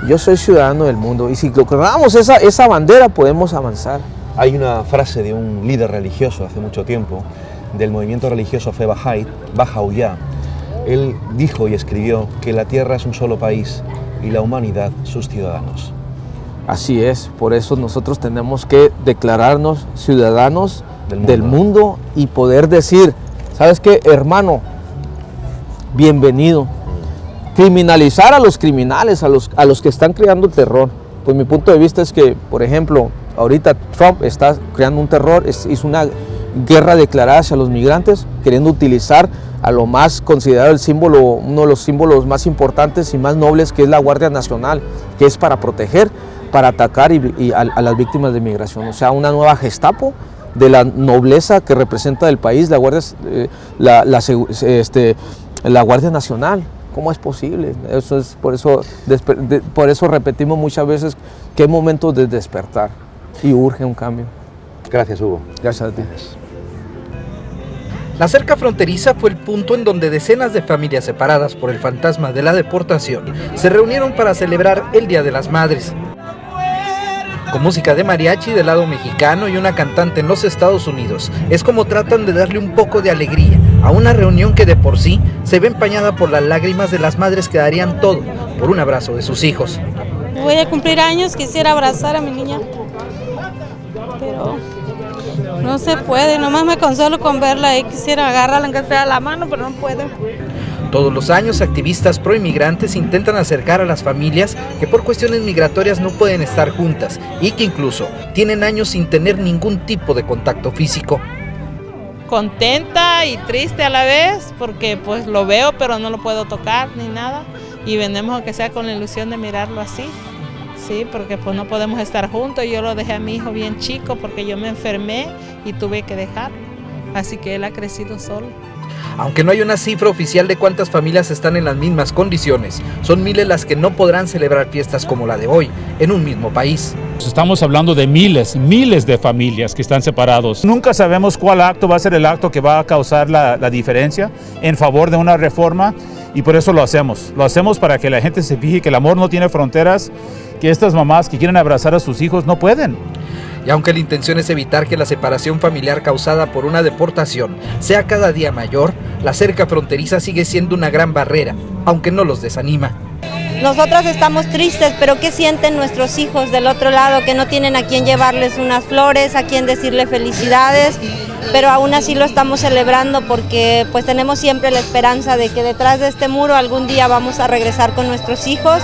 [SPEAKER 11] yo soy ciudadano del mundo, y si logramos esa bandera podemos avanzar.
[SPEAKER 1] Hay una frase de un líder religioso hace mucho tiempo, del movimiento religioso Fe Bahá'u'lláh. Él dijo y escribió que la tierra es un solo país y la humanidad sus ciudadanos.
[SPEAKER 11] Así es, por eso nosotros tenemos que declararnos ciudadanos del mundo y poder decir, ¿sabes qué, hermano? Bienvenido. Criminalizar a los criminales, a los que están creando terror. Pues mi punto de vista es que, por ejemplo, ahorita Trump está creando un terror, hizo una guerra declarada hacia los migrantes, queriendo utilizar a lo más considerado el símbolo, uno de los símbolos más importantes y más nobles, que es la Guardia Nacional, que es para proteger, para atacar a las víctimas de migración. O sea, una nueva Gestapo de la nobleza que representa el país, la Guardia Nacional. ¿Cómo es posible? Eso es por eso repetimos muchas veces que es momento de despertar y urge un cambio.
[SPEAKER 1] Gracias, Hugo.
[SPEAKER 11] Gracias a ti.
[SPEAKER 6] La cerca fronteriza fue el punto en donde decenas de familias separadas por el fantasma de la deportación se reunieron para celebrar el Día de las Madres. Con música de mariachi del lado mexicano y una cantante en los Estados Unidos, es como tratan de darle un poco de alegría a una reunión que de por sí se ve empañada por las lágrimas de las madres que darían todo por un abrazo de sus hijos.
[SPEAKER 12] voy a cumplir años, quisiera abrazar a mi niña, pero no se puede, nomás me consuelo con verla y quisiera agarrarla aunque sea la mano, pero no puedo.
[SPEAKER 13] Todos los años, activistas proinmigrantes intentan acercar a las familias que por cuestiones migratorias no pueden estar juntas y que incluso tienen años sin tener ningún tipo de contacto físico.
[SPEAKER 14] Contenta y triste a la vez porque pues lo veo pero no lo puedo tocar ni nada y venimos aunque sea con la ilusión de mirarlo así. Sí, porque pues no podemos estar juntos. Yo lo dejé a mi hijo bien chico porque yo me enfermé y tuve que dejar, así que él ha crecido solo.
[SPEAKER 13] Aunque no hay una cifra oficial de cuántas familias están en las mismas condiciones, son miles las que no podrán celebrar fiestas como la de hoy en un mismo país.
[SPEAKER 15] Estamos hablando de miles de familias que están separados. Nunca sabemos cuál acto va a ser el acto que va a causar la diferencia en favor de una reforma y por eso lo hacemos. Lo hacemos para que la gente se fije que el amor no tiene fronteras, que estas mamás que quieren abrazar a sus hijos no pueden.
[SPEAKER 13] Y aunque la intención es evitar que la separación familiar causada por una deportación sea cada día mayor, la cerca fronteriza sigue siendo una gran barrera, aunque no los desanima.
[SPEAKER 16] Nosotros estamos tristes, pero ¿qué sienten nuestros hijos del otro lado? Que no tienen a quien llevarles unas flores, a quien decirle felicidades, pero aún así lo estamos celebrando porque pues tenemos siempre la esperanza de que detrás de este muro algún día vamos a regresar con nuestros hijos.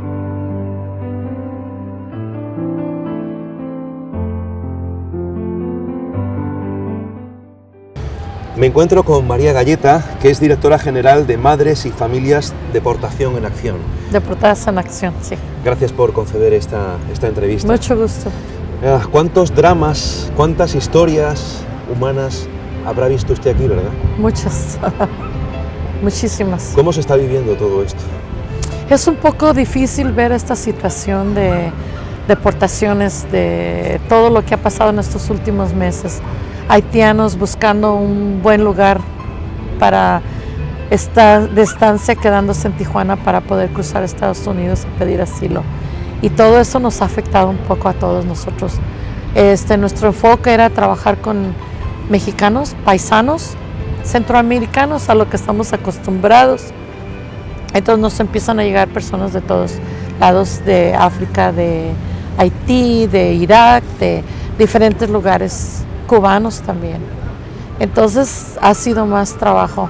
[SPEAKER 1] Me encuentro con María Galleta, que es directora general de Madres y Familias Deportación en Acción.
[SPEAKER 17] Deportadas en Acción, sí.
[SPEAKER 1] Gracias por conceder esta entrevista.
[SPEAKER 17] Mucho gusto.
[SPEAKER 1] ¿Cuántos dramas, cuántas historias humanas habrá visto usted aquí, verdad?
[SPEAKER 17] Muchas, muchísimas.
[SPEAKER 1] ¿Cómo se está viviendo todo esto?
[SPEAKER 17] Es un poco difícil ver esta situación de deportaciones, de todo lo que ha pasado en estos últimos meses. Haitianos buscando un buen lugar para estar de estancia, quedándose en Tijuana para poder cruzar a Estados Unidos y pedir asilo. Y todo eso nos ha afectado un poco a todos nosotros. Nuestro enfoque era trabajar con mexicanos, paisanos, centroamericanos, a lo que estamos acostumbrados. Entonces nos empiezan a llegar personas de todos lados, de África, de Haití, de Irak, de diferentes lugares, cubanos también. Entonces ha sido más trabajo.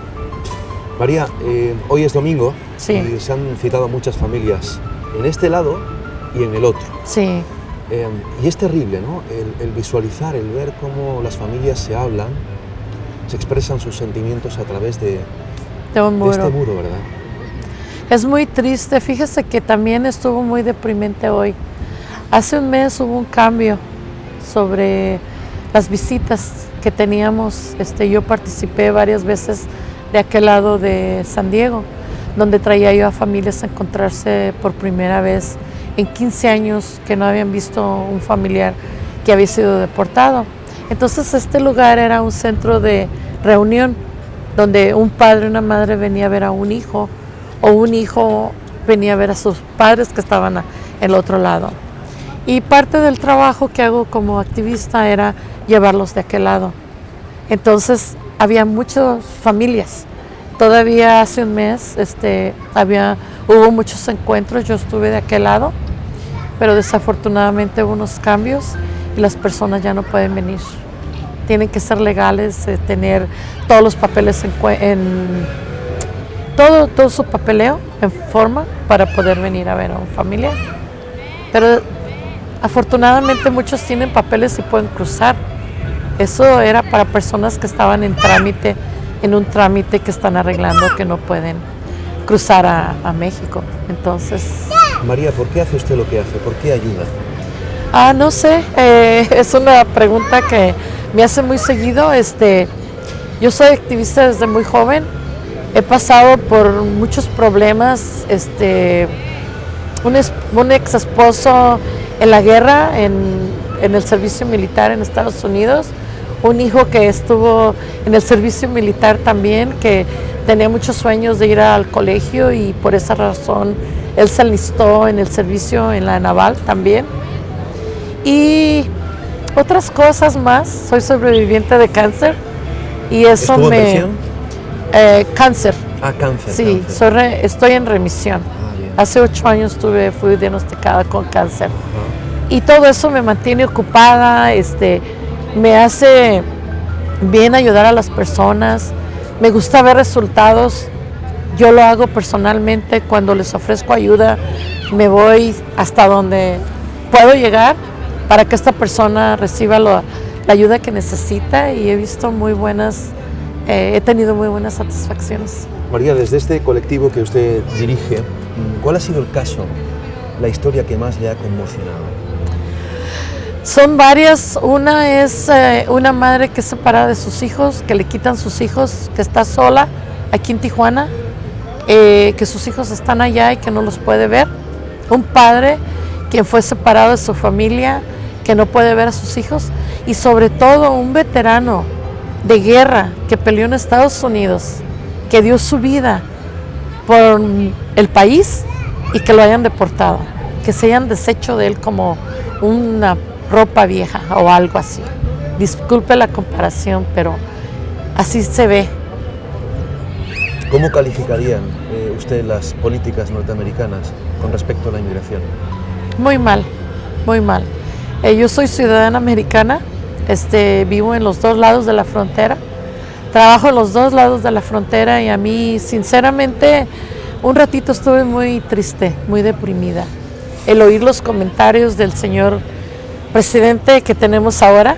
[SPEAKER 1] María, hoy es domingo,
[SPEAKER 17] sí,
[SPEAKER 1] y se han citado muchas familias en este lado y en el otro.
[SPEAKER 17] Sí.
[SPEAKER 1] Y es terrible, ¿no? El visualizar, el ver cómo las familias se hablan, se expresan sus sentimientos a través de
[SPEAKER 17] un muro.
[SPEAKER 1] De este muro, ¿verdad?
[SPEAKER 17] Es muy triste. Fíjese que también estuvo muy deprimente hoy. Hace un mes hubo un cambio sobre las visitas que teníamos. Yo participé varias veces de aquel lado de San Diego, donde traía yo a familias a encontrarse por primera vez en 15 años que no habían visto un familiar que había sido deportado. Entonces este lugar era un centro de reunión donde un padre y una madre venía a ver a un hijo o un hijo venía a ver a sus padres que estaban en el otro lado. Y parte del trabajo que hago como activista era llevarlos de aquel lado. Entonces había muchas familias. Todavía hace un mes hubo muchos encuentros, yo estuve de aquel lado, pero desafortunadamente hubo unos cambios y las personas ya no pueden venir. Tienen que ser legales, tener todos los papeles todo su papeleo en forma para poder venir a ver a un familiar. Pero afortunadamente muchos tienen papeles y pueden cruzar. Eso era para personas que estaban en un trámite que están arreglando, que no pueden cruzar a México. Entonces...
[SPEAKER 1] María, ¿por qué hace usted lo que hace? ¿Por qué ayuda?
[SPEAKER 17] No sé, es una pregunta que me hace muy seguido. Yo soy activista desde muy joven, he pasado por muchos problemas, un ex esposo en la guerra, en el servicio militar en Estados Unidos, un hijo que estuvo en el servicio militar también, que tenía muchos sueños de ir al colegio y por esa razón él se alistó en el servicio en la naval también. Y otras cosas más, soy sobreviviente de cáncer y eso
[SPEAKER 1] ¿Estuvo en prisión?
[SPEAKER 17] Cáncer.
[SPEAKER 1] Cáncer.
[SPEAKER 17] Sí,
[SPEAKER 1] cáncer.
[SPEAKER 17] estoy en remisión. Hace 8 años fui diagnosticada con cáncer. Y todo eso me mantiene ocupada, me hace bien ayudar a las personas, me gusta ver resultados. Yo lo hago personalmente, cuando les ofrezco ayuda, me voy hasta donde puedo llegar para que esta persona reciba la ayuda que necesita, y he visto he tenido muy buenas satisfacciones.
[SPEAKER 18] María, desde este colectivo que usted dirige, ¿cuál ha sido el caso, la historia que más le ha conmocionado?
[SPEAKER 17] Son varias. Una es una madre que es separada de sus hijos, que le quitan sus hijos, que está sola aquí en Tijuana, que sus hijos están allá y que no los puede ver. Un padre quien fue separado de su familia, que no puede ver a sus hijos. Y sobre todo un veterano de guerra que peleó en Estados Unidos, que dio su vida por el país y que lo hayan deportado, que se hayan deshecho de él como una ropa vieja o algo así. Disculpe la comparación, pero así se ve.
[SPEAKER 18] ¿Cómo calificarían usted las políticas norteamericanas con respecto a la inmigración?
[SPEAKER 17] Muy mal, muy mal. Yo soy ciudadana americana, vivo en los dos lados de la frontera, trabajo en los dos lados de la frontera, y a mí, sinceramente, un ratito estuve muy triste, muy deprimida. El oír los comentarios del señor presidente que tenemos ahora,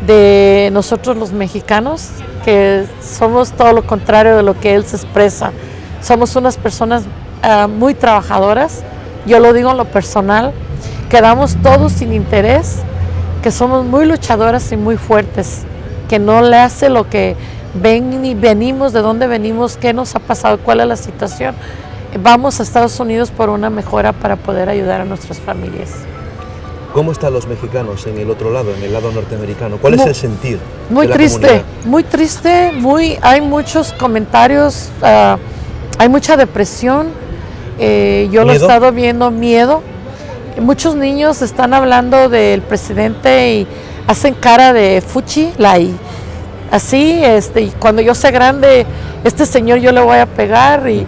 [SPEAKER 17] de nosotros los mexicanos, que somos todo lo contrario de lo que él se expresa. Somos unas personas muy trabajadoras, yo lo digo en lo personal, que damos todo sin interés, que somos muy luchadoras y muy fuertes, que no le hace lo que venimos, de dónde venimos, qué nos ha pasado, cuál es la situación. Vamos a Estados Unidos por una mejora para poder ayudar a nuestras familias.
[SPEAKER 18] ¿Cómo están los mexicanos en el otro lado, en el lado norteamericano? ¿Cuál es el sentir?
[SPEAKER 17] Muy triste, muy triste, hay muchos comentarios, hay mucha depresión, yo lo he estado viendo, miedo. Muchos niños están hablando del presidente y hacen cara de fuchi, así, y cuando yo sea grande, este señor yo le voy a pegar, y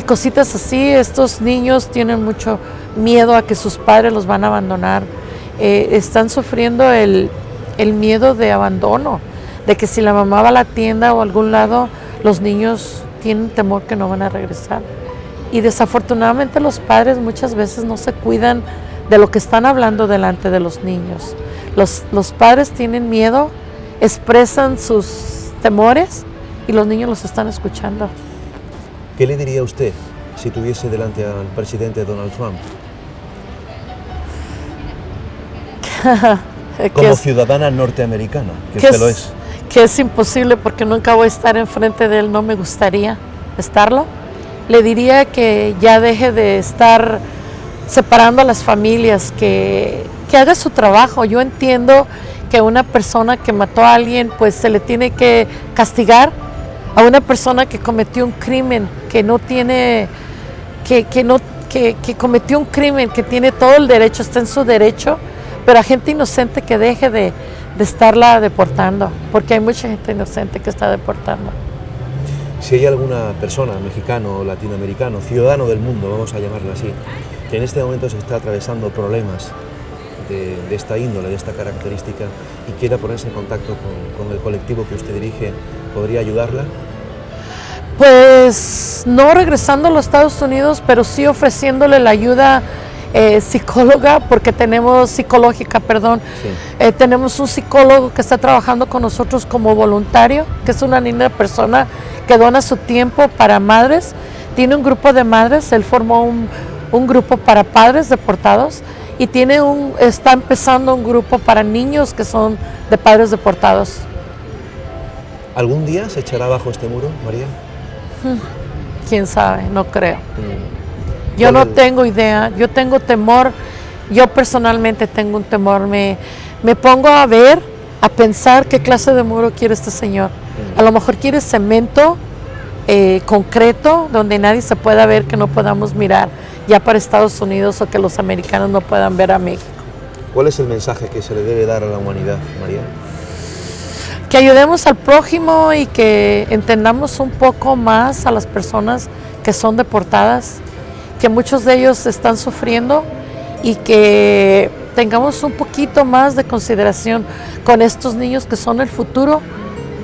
[SPEAKER 17] cositas así. Estos niños tienen mucho miedo a que sus padres los van a abandonar. Están sufriendo el miedo de abandono, de que si la mamá va a la tienda o a algún lado, los niños tienen temor que no van a regresar. Y desafortunadamente los padres muchas veces no se cuidan de lo que están hablando delante de los niños. Los padres tienen miedo, expresan sus temores, y los niños los están escuchando.
[SPEAKER 18] ¿Qué le diría usted si tuviese delante al presidente Donald Trump? Como ciudadana norteamericana, que usted lo es.
[SPEAKER 17] Que es imposible, porque nunca voy a estar enfrente de él, no me gustaría estarlo. Le diría que ya deje de estar separando a las familias, que haga su trabajo. Yo entiendo que una persona que mató a alguien, pues se le tiene que castigar. A una persona que cometió un crimen, que cometió un crimen, que tiene todo el derecho, está en su derecho, pero a gente inocente que deje de estarla deportando, porque hay mucha gente inocente que está deportando.
[SPEAKER 18] Si hay alguna persona, mexicano, latinoamericano, ciudadano del mundo, vamos a llamarlo así, que en este momento se está atravesando problemas de esta índole, de esta característica, y quiera ponerse en contacto con el colectivo que usted dirige, ¿podría ayudarla?
[SPEAKER 17] Pues no regresando a los Estados Unidos, pero sí ofreciéndole la ayuda psicológica, Sí. Tenemos un psicólogo que está trabajando con nosotros como voluntario, que es una linda persona que dona su tiempo para madres. Tiene un grupo de madres, él formó un grupo para padres deportados, y está empezando un grupo para niños que son de padres deportados.
[SPEAKER 18] ¿Algún día se echará bajo este muro, María?
[SPEAKER 17] ¿Quién sabe? No creo. Yo no tengo idea, yo tengo temor, yo personalmente tengo un temor, me pongo a pensar qué clase de muro quiere este señor. A lo mejor quiere cemento, concreto, donde nadie se pueda ver, que no podamos mirar ya para Estados Unidos, o que los americanos no puedan ver a México.
[SPEAKER 18] ¿Cuál es el mensaje que se le debe dar a la humanidad, María?
[SPEAKER 17] Que ayudemos al prójimo y que entendamos un poco más a las personas que son deportadas, que muchos de ellos están sufriendo y que tengamos un poquito más de consideración con estos niños que son el futuro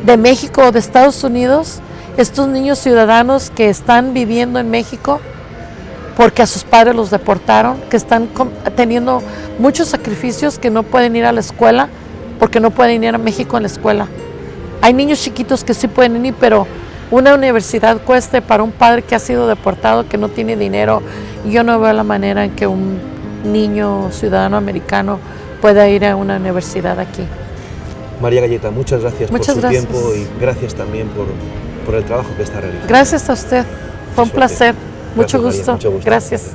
[SPEAKER 17] de México o de Estados Unidos, estos niños ciudadanos que están viviendo en México porque a sus padres los deportaron, que están teniendo muchos sacrificios, que no pueden ir a la escuela porque no pueden ir a México en la escuela. Hay niños chiquitos que sí pueden ir, pero una universidad cueste para un padre que ha sido deportado, que no tiene dinero. Yo no veo la manera en que un niño ciudadano americano pueda ir a una universidad aquí.
[SPEAKER 18] María Galleta, muchas gracias por su tiempo y gracias también por el trabajo que está realizando.
[SPEAKER 17] Gracias a usted, fue un placer. Mucho gusto. Gracias.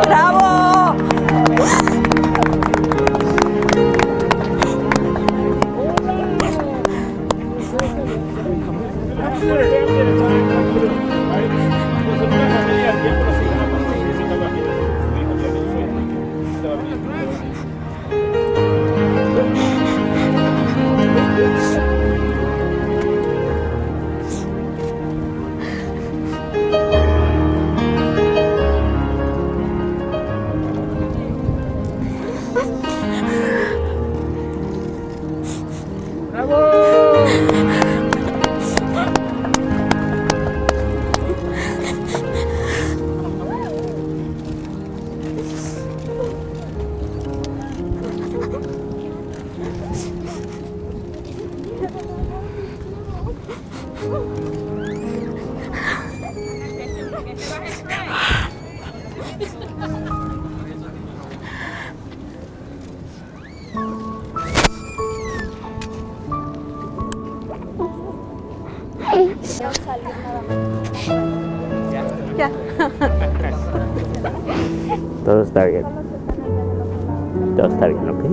[SPEAKER 19] ¡Bravo!
[SPEAKER 17] Ya.
[SPEAKER 20] Todo está bien. Todo está bien, ¿ok?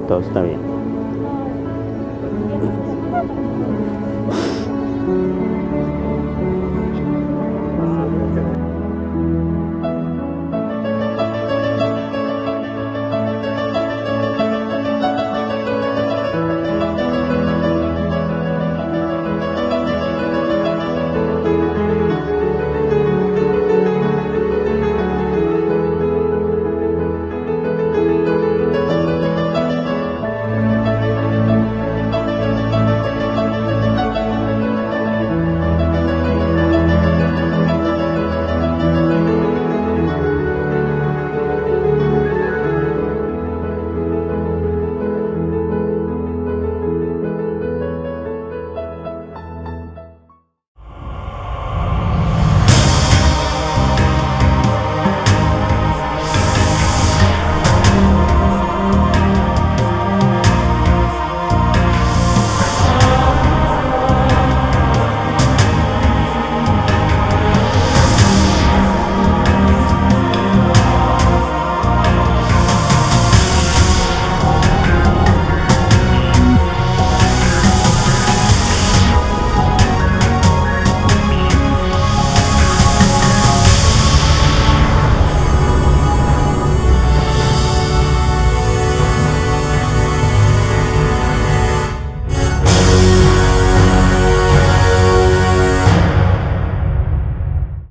[SPEAKER 20] Todo está bien.